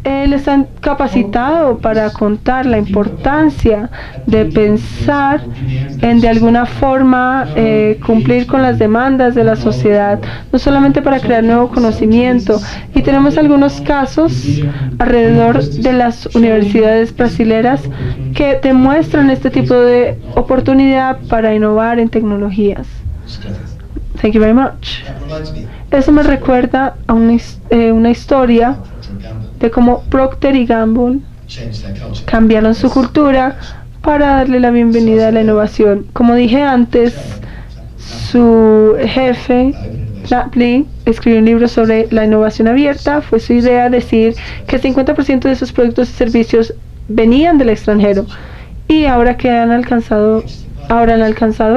él está capacitado para contar la importancia de pensar en de alguna forma cumplir con las demandas de la sociedad, no solamente para crear nuevo conocimiento. Y tenemos algunos casos alrededor de las universidades brasileras que demuestran este tipo de oportunidad para innovar en tecnologías. Thank you very much. Eso me recuerda a una historia de cómo Procter y Gamble cambiaron su cultura para darle la bienvenida a la innovación. Como dije antes, su jefe, Lapley, escribió un libro sobre la innovación abierta. Fue su idea decir que el 50% de sus productos y servicios venían del extranjero, y ahora han alcanzado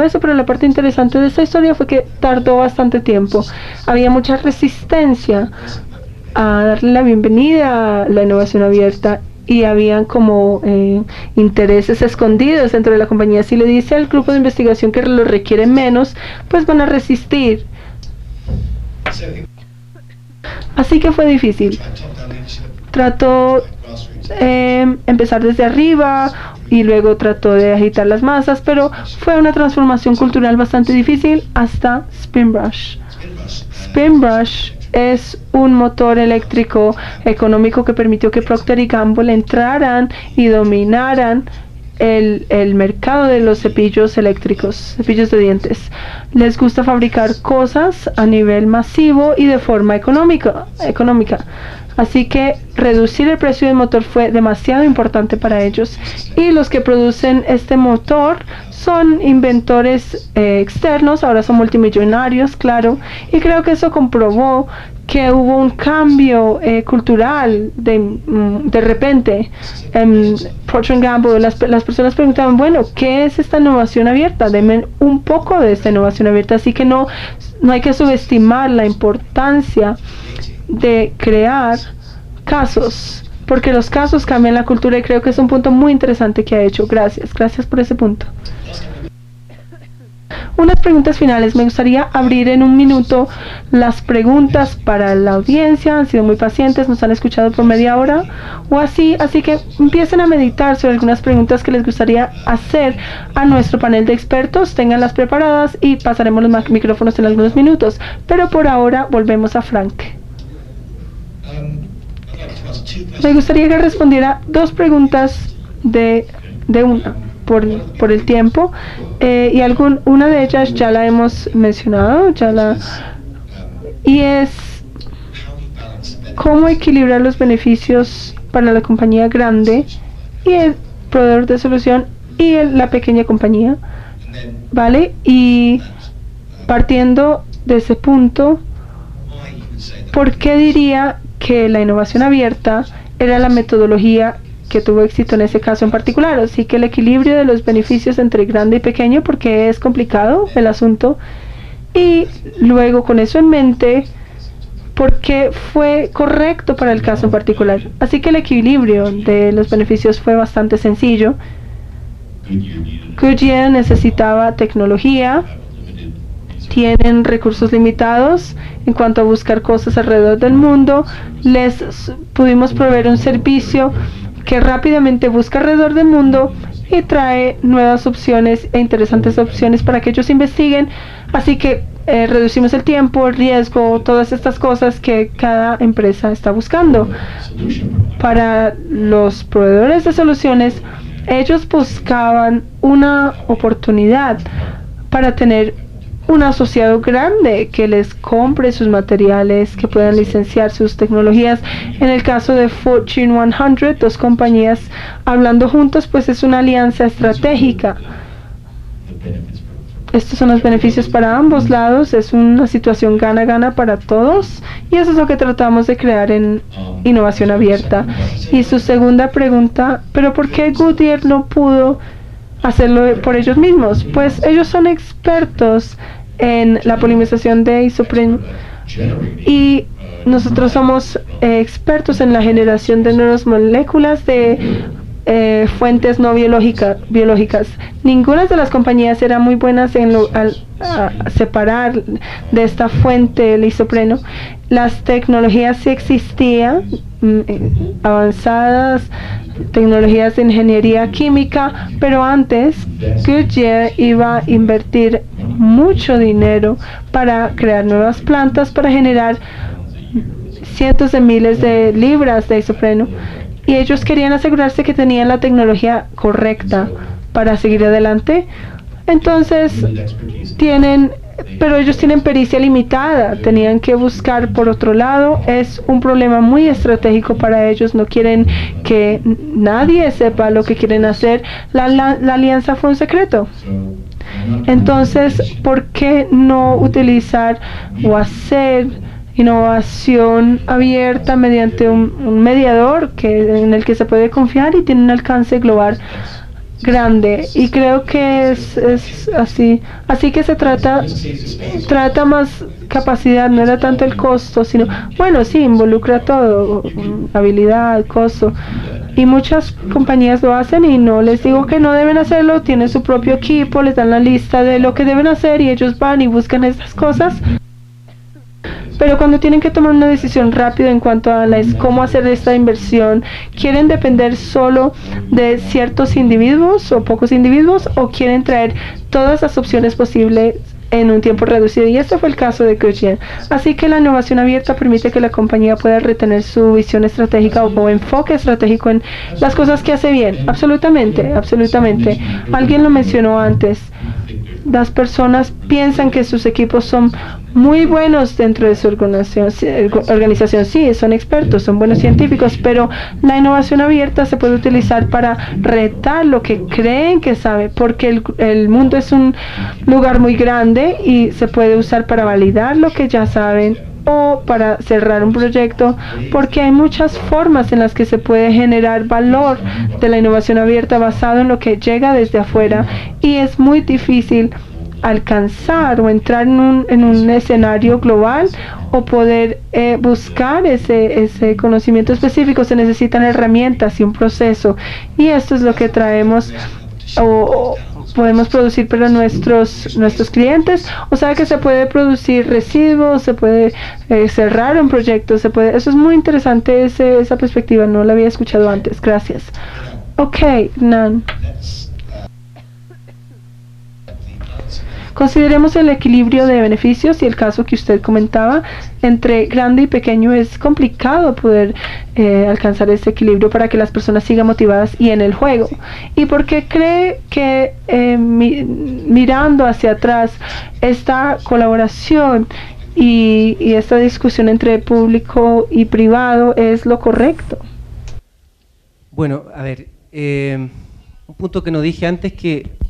eso. Pero la parte interesante de esta historia fue que tardó bastante tiempo. Había mucha resistencia a darle la bienvenida a la innovación abierta, y habían como intereses escondidos dentro de la compañía. Si le dice al grupo de investigación que lo requiere menos, pues van a resistir. Así que fue difícil. Trató empezar desde arriba y luego trató de agitar las masas, pero fue una transformación cultural bastante difícil hasta SpinBrush. SpinBrush es un motor eléctrico económico que permitió que Procter y Gamble entraran y dominaran el mercado de los cepillos eléctricos, cepillos de dientes. Les gusta fabricar cosas a nivel masivo y de forma económica. Así que reducir el precio del motor fue demasiado importante para ellos. Y los que producen este motor son inventores externos, ahora son multimillonarios, claro. Y creo que eso comprobó que hubo un cambio cultural de repente. Procter & Gamble, las personas preguntaban, bueno, ¿qué es esta innovación abierta? Denme un poco de esta innovación abierta. Así que no hay que subestimar la importancia de crear casos, porque los casos cambian la cultura y creo que es un punto muy interesante que ha hecho. Gracias por ese punto. Unas preguntas finales. Me gustaría abrir en un minuto las preguntas para la audiencia. Han sido muy pacientes, nos han escuchado por media hora o así que empiecen a meditar sobre algunas preguntas que les gustaría hacer a nuestro panel de expertos. Ténganlas preparadas y pasaremos los micrófonos en algunos minutos. Pero por ahora volvemos a Frank. Me gustaría que respondiera dos preguntas de una. Por el tiempo y una de ellas ya la hemos mencionado, y es cómo equilibrar los beneficios para la compañía grande y el proveedor de solución y la pequeña compañía, ¿vale? Y partiendo de ese punto, ¿por qué diría que la innovación abierta era la metodología que tuvo éxito en ese caso en particular? Así que el equilibrio de los beneficios entre grande y pequeño, porque es complicado el asunto, y luego con eso en mente, porque fue correcto para el caso en particular. Así que el equilibrio de los beneficios fue bastante sencillo. Goodyear necesitaba tecnología, tienen recursos limitados en cuanto a buscar cosas alrededor del mundo. Les pudimos proveer un servicio que rápidamente busca alrededor del mundo y trae nuevas opciones e interesantes opciones para que ellos investiguen. Así que reducimos el tiempo, el riesgo, todas estas cosas que cada empresa está buscando. Para los proveedores de soluciones, ellos buscaban una oportunidad para tener un asociado grande que les compre sus materiales, que puedan licenciar sus tecnologías. En el caso de Fortune 100, dos compañías hablando juntas, pues es una alianza estratégica. Estos son los beneficios para ambos lados, es una situación gana-gana para todos, y eso es lo que tratamos de crear en innovación abierta. Y su segunda pregunta, ¿pero por qué Goodyear no pudo hacerlo por ellos mismos? Pues ellos son expertos en la polimerización de isopreno y nosotros somos expertos en la generación de nuevas moléculas de fuentes no biológicas. Ninguna de las compañías era muy buenas en separar de esta fuente el isopreno. Las tecnologías sí existían, avanzadas, tecnologías de ingeniería química, pero antes Goodyear iba a invertir mucho dinero para crear nuevas plantas para generar cientos de miles de libras de isopreno, y ellos querían asegurarse que tenían la tecnología correcta para seguir adelante. Entonces pero ellos tienen pericia limitada, tenían que buscar por otro lado. Es un problema muy estratégico para ellos, no quieren que nadie sepa lo que quieren hacer. La alianza fue un secreto. Entonces, ¿por qué no utilizar o hacer innovación abierta mediante un mediador en el que se puede confiar y tiene un alcance global grande? Y creo que es así que se trata más capacidad, no era tanto el costo, sino, bueno, sí, involucra todo, habilidad, costo, y muchas compañías lo hacen, y no les digo que no deben hacerlo, tienen su propio equipo, les dan la lista de lo que deben hacer y ellos van y buscan estas cosas. Pero cuando tienen que tomar una decisión rápida en cuanto a cómo hacer esta inversión, ¿quieren depender solo de ciertos individuos o pocos individuos, o quieren traer todas las opciones posibles en un tiempo reducido? Y este fue el caso de Goodyear. Así que la innovación abierta permite que la compañía pueda retener su visión estratégica o enfoque estratégico en las cosas que hace bien. Absolutamente. Alguien lo mencionó antes. Las personas piensan que sus equipos son muy buenos dentro de su organización. Sí, son expertos, son buenos científicos, pero la innovación abierta se puede utilizar para retar lo que creen que sabe, porque el mundo es un lugar muy grande y se puede usar para validar lo que ya saben o para cerrar un proyecto, porque hay muchas formas en las que se puede generar valor de la innovación abierta basado en lo que llega desde afuera, y es muy difícil alcanzar o entrar en un escenario global o poder buscar ese conocimiento específico, se necesitan herramientas y un proceso. Y esto es lo que traemos o podemos producir para nuestros clientes. O sea que se puede producir residuos, se puede cerrar un proyecto, eso es muy interesante, esa perspectiva, no la había escuchado antes. Gracias. Ok, Nan. Consideremos el equilibrio de beneficios y el caso que usted comentaba entre grande y pequeño. Es complicado poder alcanzar ese equilibrio para que las personas sigan motivadas y en el juego. ¿Y por qué cree que mirando hacia atrás esta colaboración y esta discusión entre público y privado es lo correcto? Bueno, a ver, un punto que no dije antes, que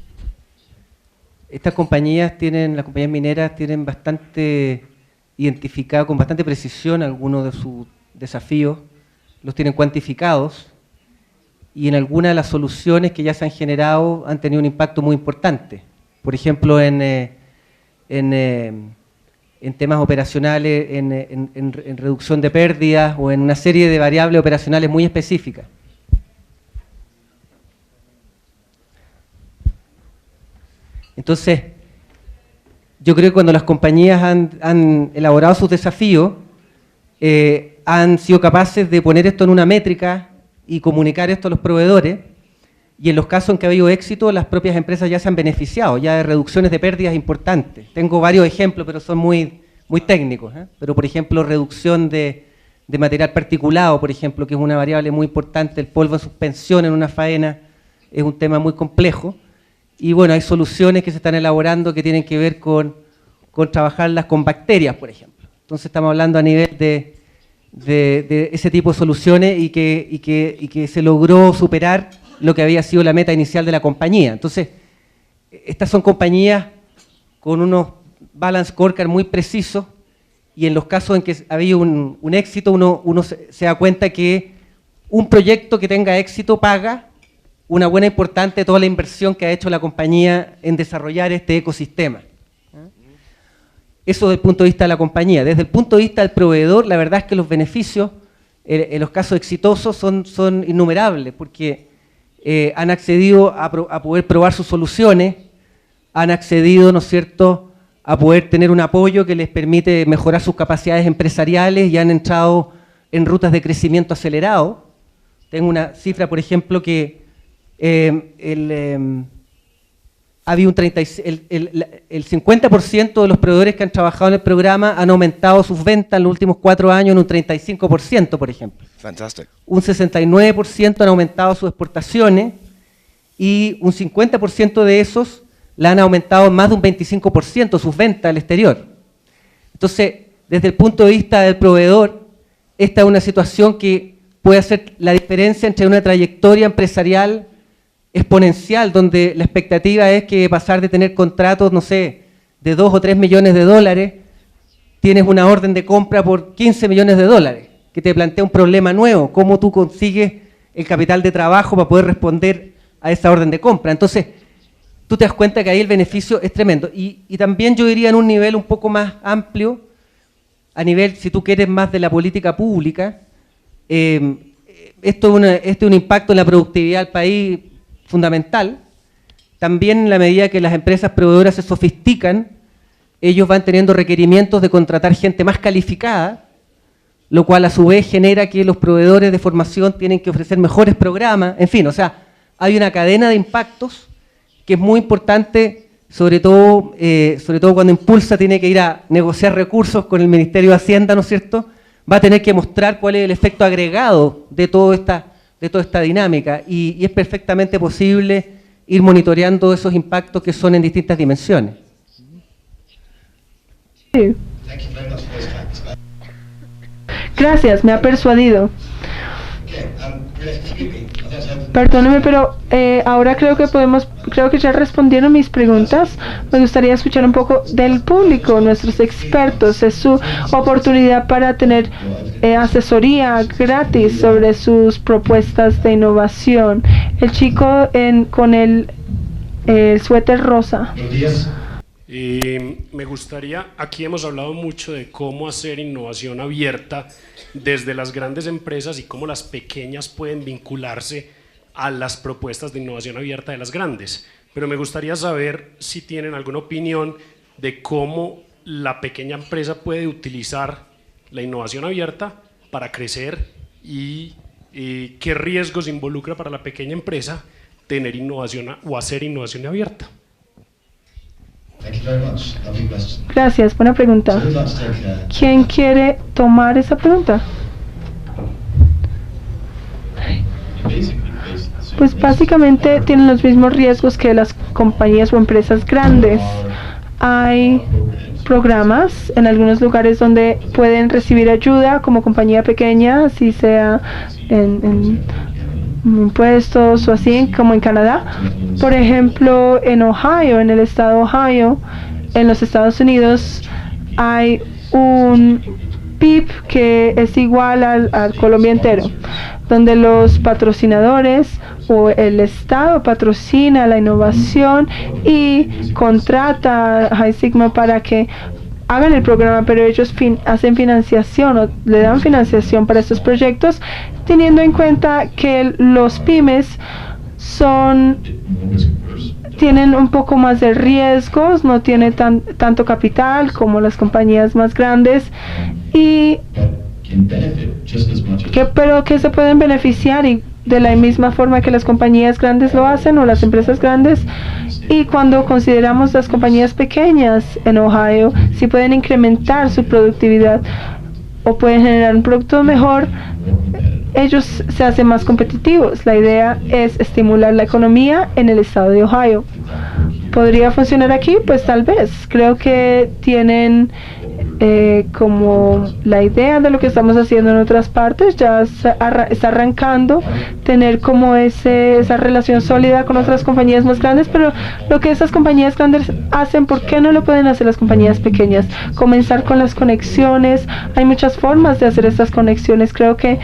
estas compañías las compañías mineras tienen bastante identificado, con bastante precisión, algunos de sus desafíos, los tienen cuantificados, y en algunas de las soluciones que ya se han generado han tenido un impacto muy importante. Por ejemplo, en temas operacionales, en reducción de pérdidas o en una serie de variables operacionales muy específicas. Entonces, yo creo que cuando las compañías han elaborado sus desafíos, han sido capaces de poner esto en una métrica y comunicar esto a los proveedores, y en los casos en que ha habido éxito, las propias empresas ya se han beneficiado, ya de reducciones de pérdidas importantes. Tengo varios ejemplos, pero son muy técnicos, ¿eh? Pero, por ejemplo, reducción de material particulado, por ejemplo, que es una variable muy importante, el polvo en suspensión en una faena es un tema muy complejo. Y bueno, hay soluciones que se están elaborando que tienen que ver con trabajarlas con bacterias, por ejemplo. Entonces estamos hablando a nivel de ese tipo de soluciones y que se logró superar lo que había sido la meta inicial de la compañía. Entonces, estas son compañías con unos balance scorecard muy precisos, y en los casos en que había un éxito, uno se da cuenta que un proyecto que tenga éxito paga una buena importante de toda la inversión que ha hecho la compañía en desarrollar este ecosistema. Eso desde el punto de vista de la compañía. Desde el punto de vista del proveedor, la verdad es que los beneficios en los casos exitosos son innumerables, porque han accedido a poder probar sus soluciones, han accedido, ¿no es cierto?, a poder tener un apoyo que les permite mejorar sus capacidades empresariales, y han entrado en rutas de crecimiento acelerado. Tengo una cifra, por ejemplo, que había el 50% de los proveedores que han trabajado en el programa han aumentado sus ventas en los últimos 4 años en un 35%, por ejemplo. Fantastic. Un 69% han aumentado sus exportaciones, y un 50% de esos la han aumentado más de un 25% sus ventas al exterior. Entonces, desde el punto de vista del proveedor, esta es una situación que puede hacer la diferencia entre una trayectoria empresarial exponencial, donde la expectativa es que pasar de tener contratos, no sé, de 2 o 3 millones de dólares, tienes una orden de compra por 15 millones de dólares, que te plantea un problema nuevo, cómo tú consigues el capital de trabajo para poder responder a esa orden de compra. Entonces, tú te das cuenta que ahí el beneficio es tremendo. Y también yo diría en un nivel un poco más amplio, a nivel, si tú quieres, más de la política pública, esto es un impacto en la productividad del país fundamental. También en la medida que las empresas proveedoras se sofistican, ellos van teniendo requerimientos de contratar gente más calificada, lo cual a su vez genera que los proveedores de formación tienen que ofrecer mejores programas, en fin, o sea, hay una cadena de impactos que es muy importante, sobre todo cuando Impulsa tiene que ir a negociar recursos con el Ministerio de Hacienda, ¿no es cierto? Va a tener que mostrar cuál es el efecto agregado de toda esta dinámica, y es perfectamente posible ir monitoreando esos impactos que son en distintas dimensiones. Sí. Gracias, me ha persuadido. Perdóneme, pero ahora creo que ya respondieron mis preguntas. Me gustaría escuchar un poco del público, nuestros expertos. Es su oportunidad para tener asesoría gratis sobre sus propuestas de innovación. El chico con el suéter rosa. Me gustaría, aquí hemos hablado mucho de cómo hacer innovación abierta desde las grandes empresas y cómo las pequeñas pueden vincularse a las propuestas de innovación abierta de las grandes, pero me gustaría saber si tienen alguna opinión de cómo la pequeña empresa puede utilizar la innovación abierta para crecer y qué riesgos involucra para la pequeña empresa tener innovación o hacer innovación abierta. Gracias, buena pregunta. ¿Quién quiere tomar esa pregunta? Pues básicamente tienen los mismos riesgos que las compañías o empresas grandes. Hay programas en algunos lugares donde pueden recibir ayuda como compañía pequeña, así sea en impuestos o así, como en Canadá. Por ejemplo, en Ohio, en el estado de Ohio, en los Estados Unidos, hay un PIB que es igual al Colombia entero, donde los patrocinadores o el Estado patrocina la innovación y contrata a High Sigma para que hagan el programa, pero ellos hacen financiación o le dan financiación para estos proyectos, teniendo en cuenta que los pymes tienen un poco más de riesgos, no tienen tanto capital como las compañías más grandes, pero que se pueden beneficiar y de la misma forma que las compañías grandes lo hacen o las empresas grandes. Y cuando consideramos las compañías pequeñas en Ohio, si pueden incrementar su productividad o pueden generar un producto mejor, ellos se hacen más competitivos. La idea es estimular la economía en el estado de Ohio. ¿Podría funcionar aquí? Pues tal vez. Creo que tienen como la idea de lo que estamos haciendo en otras partes, ya está arrancando, tener como esa relación sólida con otras compañías más grandes, pero lo que esas compañías grandes hacen, ¿por qué no lo pueden hacer las compañías pequeñas? Comenzar con las conexiones, hay muchas formas de hacer estas conexiones, creo que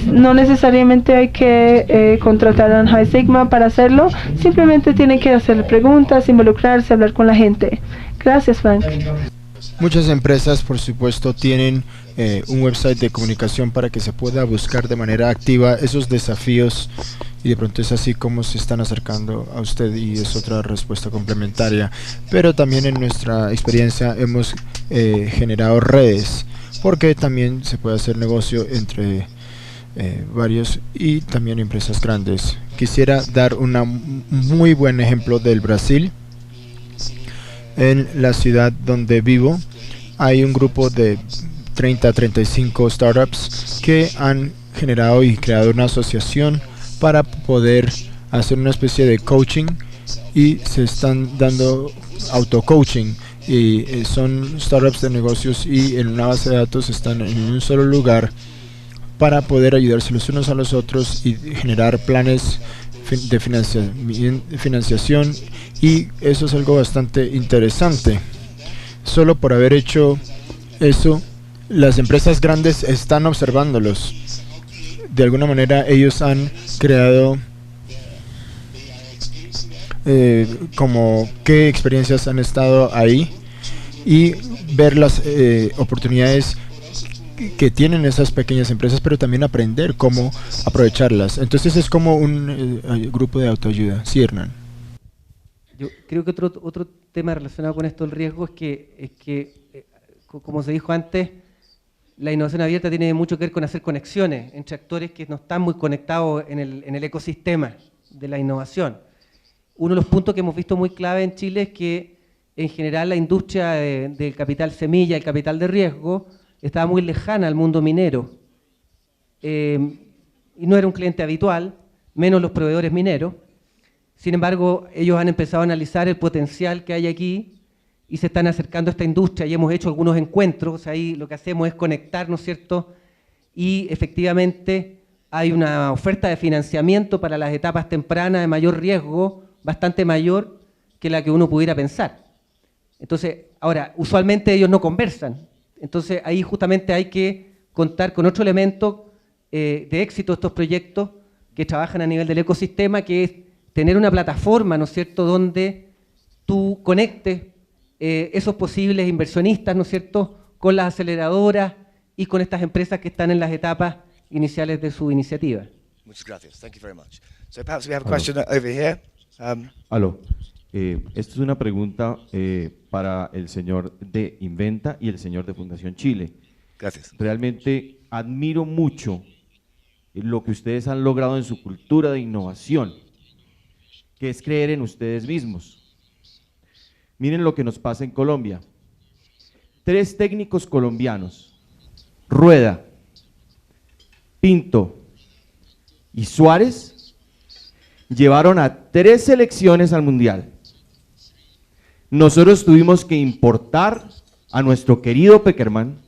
no necesariamente hay que contratar a High Sigma para hacerlo, simplemente tienen que hacer preguntas, involucrarse, hablar con la gente. Gracias, Frank. Muchas empresas, por supuesto, tienen un website de comunicación para que se pueda buscar de manera activa esos desafíos, y de pronto es así como se están acercando a usted, y es otra respuesta complementaria. Pero también en nuestra experiencia hemos generado redes, porque también se puede hacer negocio entre varios y también empresas grandes. Quisiera dar un muy buen ejemplo del Brasil. En la ciudad donde vivo hay un grupo de 30 a 35 startups que han generado y creado una asociación para poder hacer una especie de coaching, y se están dando auto-coaching, y son startups de negocios y en una base de datos están en un solo lugar para poder ayudarse los unos a los otros y generar planes de financiación, y eso es algo bastante interesante. Solo por haber hecho eso, las empresas grandes están observándolos. De alguna manera ellos han creado como qué experiencias han estado ahí, y ver las oportunidades que tienen esas pequeñas empresas, pero también aprender cómo aprovecharlas. Entonces es como un grupo de autoayuda. Sí, Hernán. Yo creo que otro tema relacionado con esto del riesgo es que como se dijo antes, la innovación abierta tiene mucho que ver con hacer conexiones entre actores que no están muy conectados en el ecosistema de la innovación. Uno de los puntos que hemos visto muy clave en Chile es que en general la industria del capital semilla, el capital de riesgo, estaba muy lejana al mundo minero, y no era un cliente habitual, menos los proveedores mineros. Sin embargo, ellos han empezado a analizar el potencial que hay aquí y se están acercando a esta industria, y hemos hecho algunos encuentros. Ahí lo que hacemos es conectar, ¿no es cierto? Y efectivamente hay una oferta de financiamiento para las etapas tempranas de mayor riesgo, bastante mayor que la que uno pudiera pensar. Entonces, ahora, usualmente ellos no conversan. Entonces ahí justamente hay que contar con otro elemento de éxito de estos proyectos que trabajan a nivel del ecosistema, que es tener una plataforma, ¿no es cierto?, donde tú conectes esos posibles inversionistas, ¿no es cierto?, con las aceleradoras y con estas empresas que están en las etapas iniciales de su iniciativa. Muchas gracias. Thank you very much. So perhaps we have a question over here. Aló. Esto es una pregunta para el señor de Inventa y el señor de Fundación Chile. Gracias. Realmente admiro mucho lo que ustedes han logrado en su cultura de innovación, que es creer en ustedes mismos. Miren lo que nos pasa en Colombia. 3 técnicos colombianos, Rueda, Pinto y Suárez, llevaron a 3 selecciones al Mundial. Nosotros tuvimos que importar a nuestro querido Pekerman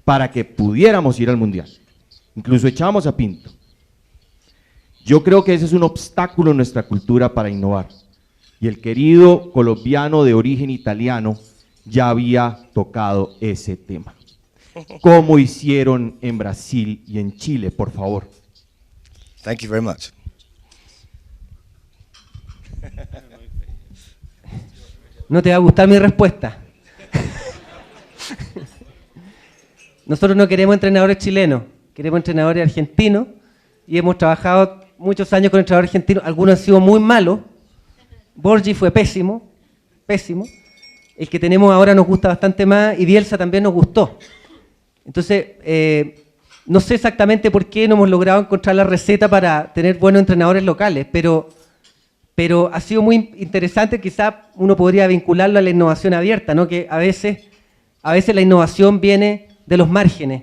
para que pudiéramos ir al Mundial. Incluso echamos a Pinto. Yo creo que ese es un obstáculo en nuestra cultura para innovar. Y el querido colombiano de origen italiano ya había tocado ese tema. ¿Cómo hicieron en Brasil y en Chile, por favor? Thank you very much. No te va a gustar mi respuesta. Nosotros no queremos entrenadores chilenos, queremos entrenadores argentinos y hemos trabajado muchos años con entrenadores argentinos. Algunos han sido muy malos. Borgi fue pésimo, pésimo. El que tenemos ahora nos gusta bastante más y Bielsa también nos gustó. Entonces, no sé exactamente por qué no hemos logrado encontrar la receta para tener buenos entrenadores locales, pero ha sido muy interesante. Quizás uno podría vincularlo a la innovación abierta, ¿no? Que a veces la innovación viene de los márgenes,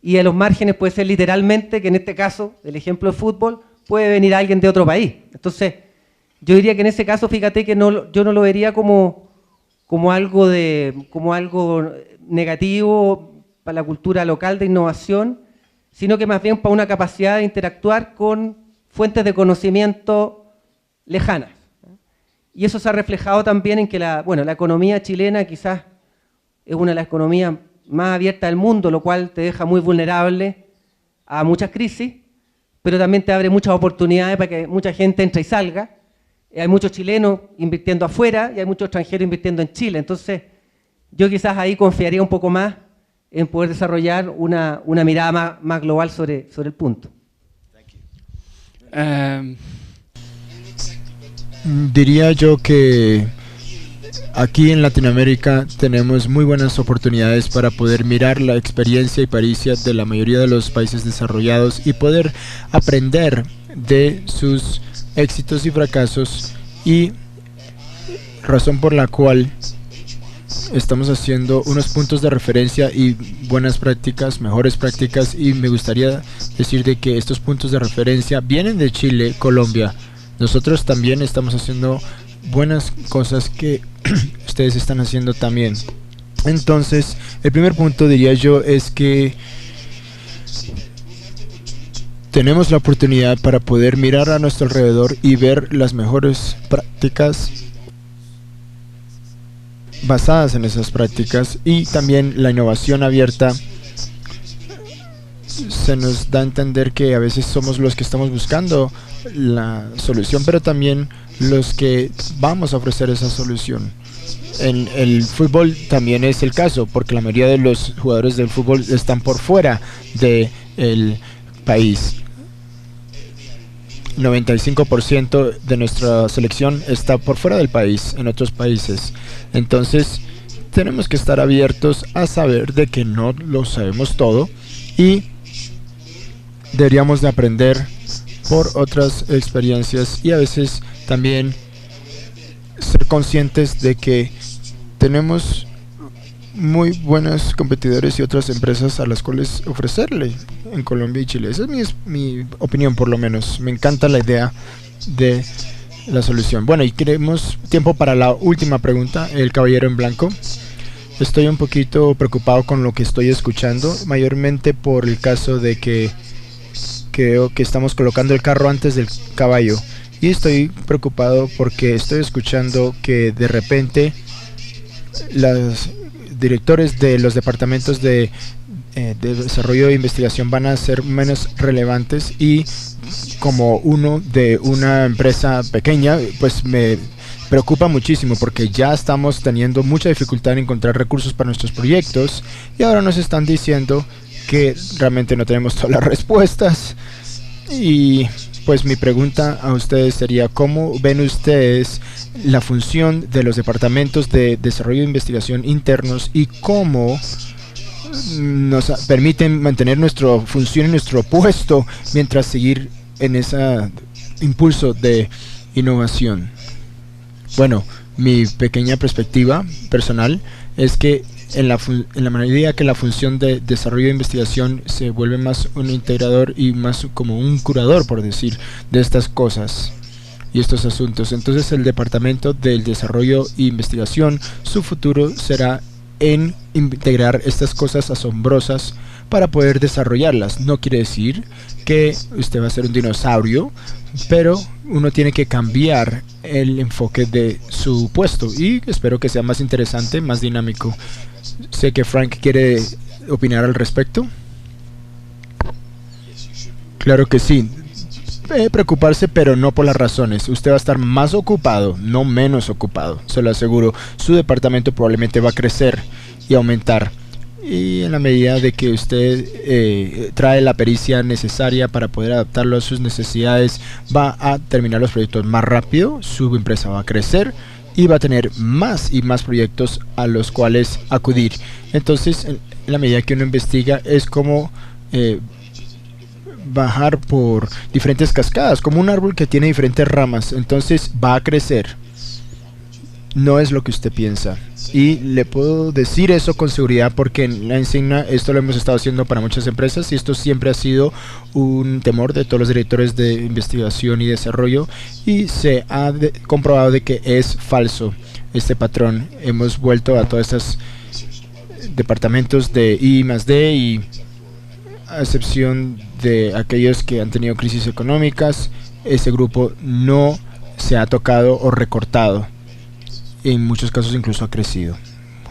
y de los márgenes puede ser literalmente, que en este caso, el ejemplo de fútbol, puede venir alguien de otro país. Entonces, yo diría que en ese caso, fíjate que yo no lo vería como algo negativo para la cultura local de innovación, sino que más bien para una capacidad de interactuar con fuentes de conocimiento lejanas. Y eso se ha reflejado también en que la economía chilena quizás es una de las economías más abiertas del mundo, lo cual te deja muy vulnerable a muchas crisis, pero también te abre muchas oportunidades para que mucha gente entre y salga. Hay muchos chilenos invirtiendo afuera y hay muchos extranjeros invirtiendo en Chile. Entonces, yo quizás ahí confiaría un poco más en poder desarrollar una mirada más global sobre el punto. Diría yo que aquí en Latinoamérica tenemos muy buenas oportunidades para poder mirar la experiencia y pericia de la mayoría de los países desarrollados y poder aprender de sus éxitos y fracasos, y razón por la cual estamos haciendo unos puntos de referencia y buenas prácticas, mejores prácticas, y me gustaría decir de que estos puntos de referencia vienen de Chile, Colombia. Nosotros también estamos haciendo buenas cosas que ustedes están haciendo también. Entonces, el primer punto, diría yo, es que tenemos la oportunidad para poder mirar a nuestro alrededor y ver las mejores prácticas basadas en esas prácticas, y también la innovación abierta se nos da a entender que a veces somos los que estamos buscando la solución, pero también los que vamos a ofrecer esa solución. En el fútbol también es el caso, porque la mayoría de los jugadores del fútbol están por fuera del país. 95% de nuestra selección está por fuera del país, en otros países. Entonces, tenemos que estar abiertos a saber de que no lo sabemos todo, y deberíamos de aprender por otras experiencias, y a veces también ser conscientes de que tenemos muy buenos competidores y otras empresas a las cuales ofrecerle en Colombia y Chile. Esa es mi opinión, por lo menos. Me encanta la idea de la solución. Bueno, y queremos tiempo para la última pregunta, el caballero en blanco. Estoy un poquito preocupado con lo que estoy escuchando, mayormente por el caso de que creo que estamos colocando el carro antes del caballo, y estoy preocupado porque estoy escuchando que de repente los directores de los departamentos de de desarrollo e investigación van a ser menos relevantes, y como uno de una empresa pequeña, pues me preocupa muchísimo porque ya estamos teniendo mucha dificultad en encontrar recursos para nuestros proyectos y ahora nos están diciendo que realmente no tenemos todas las respuestas. Y pues mi pregunta a ustedes sería: ¿cómo ven ustedes la función de los departamentos de desarrollo e investigación internos y cómo nos permiten mantener nuestra función y nuestro puesto mientras seguir en ese impulso de innovación? Bueno, mi pequeña perspectiva personal es que en la medida que la función de desarrollo e investigación se vuelve más un integrador y más como un curador, por decir, de estas cosas y estos asuntos, entonces el departamento del desarrollo e investigación, su futuro será en integrar estas cosas asombrosas para poder desarrollarlas. No quiere decir que usted va a ser un dinosaurio, pero uno tiene que cambiar el enfoque de su puesto y espero que sea más interesante, más dinámico. Sé que Frank quiere opinar al respecto. Claro que sí. Preocuparse, pero no por las razones. Usted va a estar más ocupado, no menos ocupado, se lo aseguro. Su departamento probablemente va a crecer y aumentar. Y en la medida de que usted trae la pericia necesaria para poder adaptarlo a sus necesidades, va a terminar los proyectos más rápido, su empresa va a crecer y va a tener más y más proyectos a los cuales acudir. Entonces, en la medida que uno investiga, es como bajar por diferentes cascadas, como un árbol que tiene diferentes ramas. Entonces va a crecer. No es lo que usted piensa. Y le puedo decir eso con seguridad porque en la Insignia esto lo hemos estado haciendo para muchas empresas y esto siempre ha sido un temor de todos los directores de investigación y desarrollo y se ha comprobado de que es falso este patrón. Hemos vuelto a todos estos departamentos de I+D y a excepción de aquellos que han tenido crisis económicas, ese grupo no se ha tocado o recortado. En muchos casos incluso ha crecido.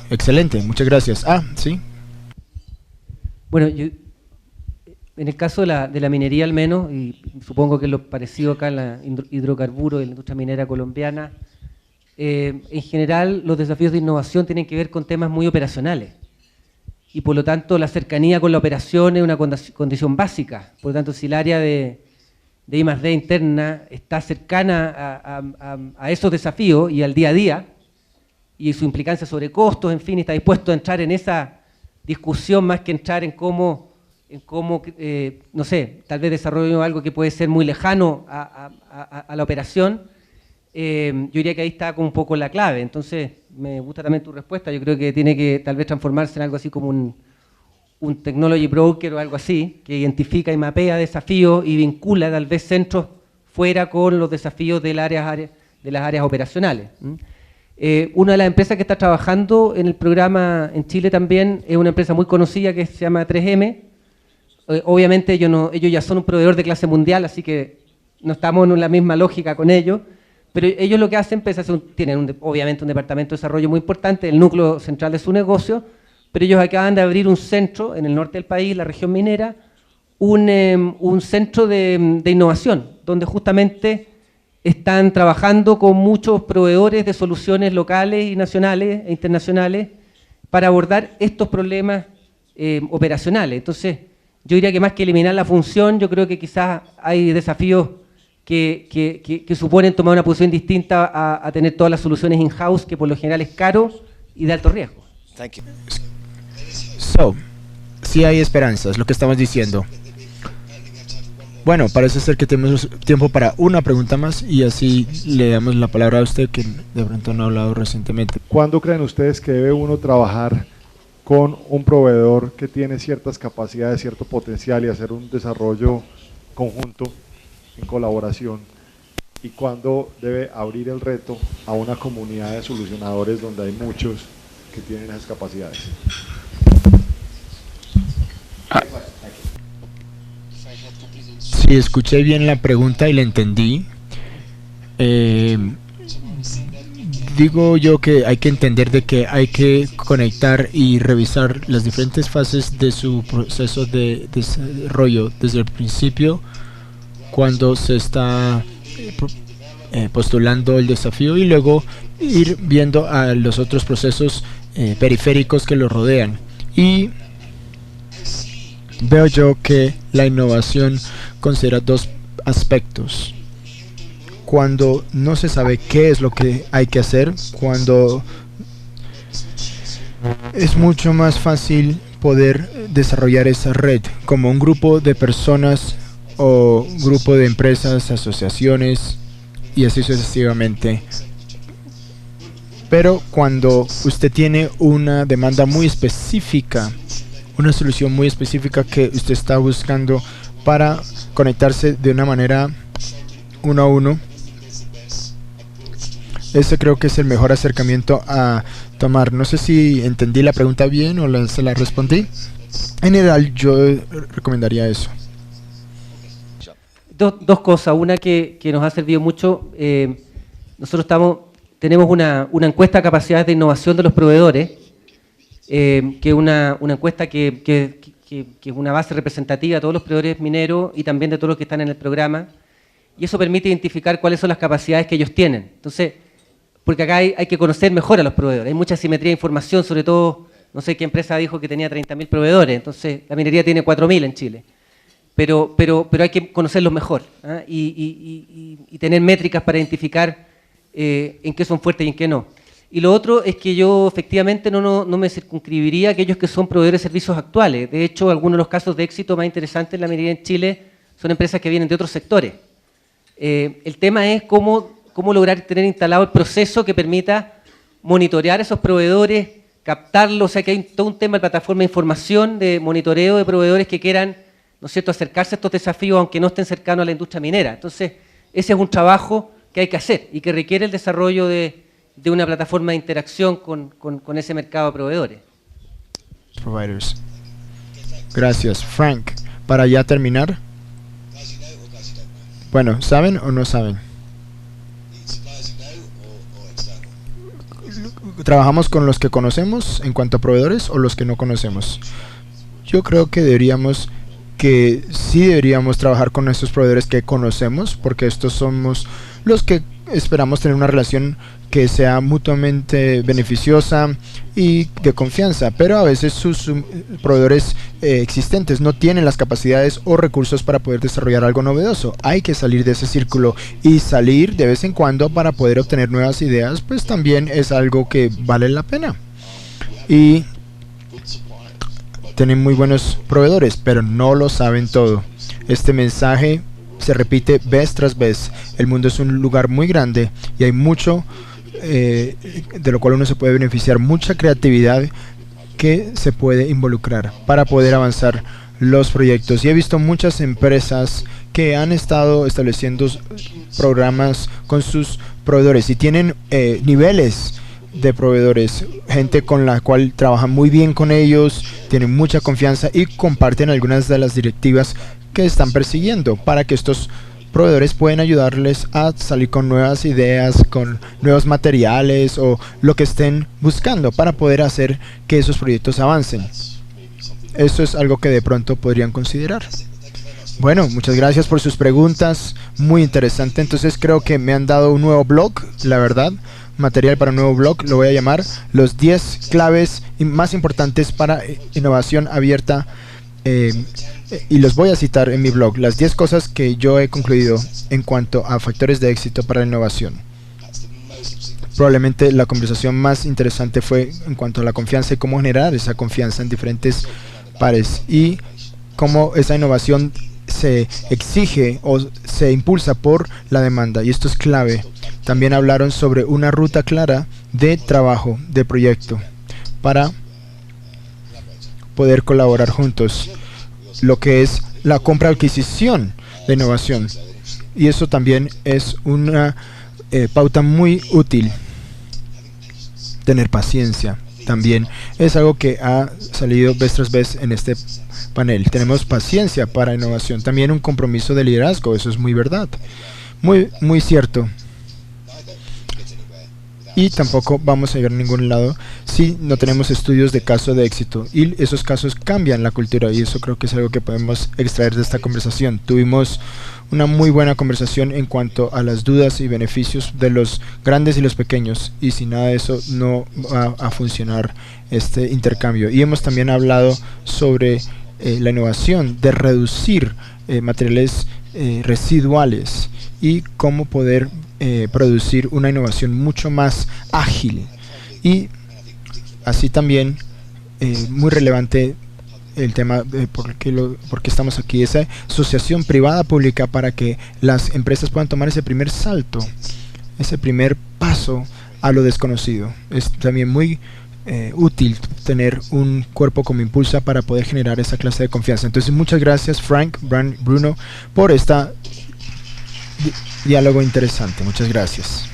Excelente, muchas gracias. Sí. Bueno, en el caso de la minería al menos, y supongo que es lo parecido acá en la hidrocarburos y la industria minera colombiana, en general los desafíos de innovación tienen que ver con temas muy operacionales. Y por lo tanto la cercanía con la operación es una condición básica. Por lo tanto, si el área de I+D interna está cercana a esos desafíos y al día a día, y su implicancia sobre costos, en fin, está dispuesto a entrar en esa discusión más que entrar en cómo no sé, tal vez desarrollo algo que puede ser muy lejano a la operación, yo diría que ahí está como un poco la clave. Entonces, me gusta también tu respuesta. Yo creo que tiene que tal vez transformarse en algo así como un technology broker o algo así, que identifica y mapea desafíos y vincula tal vez centros fuera con los desafíos de las áreas operacionales. Una de las empresas que está trabajando en el programa en Chile también es una empresa muy conocida que se llama 3M. Obviamente ellos ya son un proveedor de clase mundial, así que no estamos en la misma lógica con ellos, pero ellos lo que hacen, tienen obviamente un departamento de desarrollo muy importante, el núcleo central de su negocio, pero ellos acaban de abrir un centro en el norte del país, la región minera, un centro de innovación, donde justamente están trabajando con muchos proveedores de soluciones locales y nacionales e internacionales para abordar estos problemas operacionales. Entonces, yo diría que más que eliminar la función, yo creo que quizás hay desafíos que suponen tomar una posición distinta a tener todas las soluciones in-house, que por lo general es caro y de alto riesgo. Thank you. Sí hay esperanza, es lo que estamos diciendo. Bueno, parece ser que tenemos tiempo para una pregunta más y así le damos la palabra a usted que de pronto no ha hablado recientemente. ¿Cuándo creen ustedes que debe uno trabajar con un proveedor que tiene ciertas capacidades, cierto potencial y hacer un desarrollo conjunto en colaboración? ¿Y cuándo debe abrir el reto a una comunidad de solucionadores donde hay muchos que tienen esas capacidades? Sí, escuché bien la pregunta y la entendí. digo yo que hay que entender de que hay que conectar y revisar las diferentes fases de su proceso de desarrollo desde el principio, cuando se está postulando el desafío, y luego ir viendo a los otros procesos periféricos que lo rodean. Y veo yo que la innovación considera dos aspectos. Cuando no se sabe qué es lo que hay que hacer, cuando es mucho más fácil poder desarrollar esa red como un grupo de personas o grupo de empresas, asociaciones y así sucesivamente. Pero cuando usted tiene una demanda muy específica, una solución muy específica que usted está buscando para conectarse de una manera uno a uno, ese creo que es el mejor acercamiento a tomar. No sé si entendí la pregunta bien o se la respondí. En general, yo recomendaría eso. Dos cosas. Una que nos ha servido mucho. Nosotros tenemos una encuesta de capacidades de innovación de los proveedores, que es una encuesta que es una base representativa de todos los proveedores mineros y también de todos los que están en el programa. Y eso permite identificar cuáles son las capacidades que ellos tienen. Entonces, porque acá hay que conocer mejor a los proveedores. Hay mucha asimetría de información, sobre todo, no sé qué empresa dijo que tenía 30.000 proveedores, entonces la minería tiene 4.000 en Chile. Pero hay que conocerlos mejor, ¿eh? y tener métricas para identificar en qué son fuertes y en qué no. Y lo otro es que yo efectivamente no me circunscribiría a aquellos que son proveedores de servicios actuales. De hecho, algunos de los casos de éxito más interesantes en la minería en Chile son empresas que vienen de otros sectores. El tema es cómo lograr tener instalado el proceso que permita monitorear a esos proveedores, captarlos. O sea, que hay todo un tema de plataforma de información, de monitoreo de proveedores que quieran, ¿no es cierto?, acercarse a estos desafíos aunque no estén cercanos a la industria minera. Entonces, ese es un trabajo que hay que hacer y que requiere el desarrollo de una plataforma de interacción con ese mercado de proveedores. Providers. Gracias. Frank, para ya terminar. Bueno, ¿saben o no saben? ¿Trabajamos con los que conocemos en cuanto a proveedores o los que no conocemos? Yo creo que sí deberíamos trabajar con estos proveedores que conocemos, porque estos somos los que esperamos tener una relación que sea mutuamente beneficiosa y de confianza, pero a veces sus proveedores existentes no tienen las capacidades o recursos para poder desarrollar algo novedoso. Hay que salir de ese círculo, y salir de vez en cuando para poder obtener nuevas ideas, pues también es algo que vale la pena. Y tienen muy buenos proveedores, pero no lo saben todo. Este mensaje se repite vez tras vez. El mundo es un lugar muy grande y hay mucho de lo cual uno se puede beneficiar, mucha creatividad que se puede involucrar para poder avanzar los proyectos. Y he visto muchas empresas que han estado estableciendo programas con sus proveedores y tienen niveles de proveedores, gente con la cual trabajan muy bien con ellos, tienen mucha confianza y comparten algunas de las directivas que están persiguiendo para que estos proveedores pueden ayudarles a salir con nuevas ideas, con nuevos materiales o lo que estén buscando para poder hacer que esos proyectos avancen. Eso es algo que de pronto podrían considerar. Bueno, muchas gracias por sus preguntas, muy interesante. Entonces creo que me han dado un nuevo blog, la verdad, material para un nuevo blog. Lo voy a llamar los 10 claves más importantes para innovación abierta, y los voy a citar en mi blog, las 10 cosas que yo he concluido en cuanto a factores de éxito para la innovación. Probablemente la conversación más interesante fue en cuanto a la confianza y cómo generar esa confianza en diferentes pares y cómo esa innovación se exige o se impulsa por la demanda, y esto es clave. También hablaron sobre una ruta clara de trabajo, de proyecto, para poder colaborar juntos, lo que es la compra-adquisición de innovación, y eso también es una pauta muy útil. Tener paciencia también es algo que ha salido vez tras vez en este panel. Tenemos paciencia para innovación, también un compromiso de liderazgo, eso es muy verdad, muy cierto. y tampoco vamos a llegar a ningún lado si no tenemos estudios de caso de éxito, y esos casos cambian la cultura, y eso creo que es algo que podemos extraer de esta conversación. Tuvimos una muy buena conversación en cuanto a las dudas y beneficios de los grandes y los pequeños, y sin nada de eso no va a funcionar este intercambio. Y hemos también hablado sobre la innovación de reducir materiales residuales y cómo poder producir una innovación mucho más ágil. Y así también muy relevante el tema de por qué estamos aquí, esa asociación privada pública, para que las empresas puedan tomar ese primer salto, ese primer paso a lo desconocido. Es también muy útil tener un cuerpo como Impulsa para poder generar esa clase de confianza. Entonces, muchas gracias Frank, Bruno, por este diálogo interesante. Muchas gracias.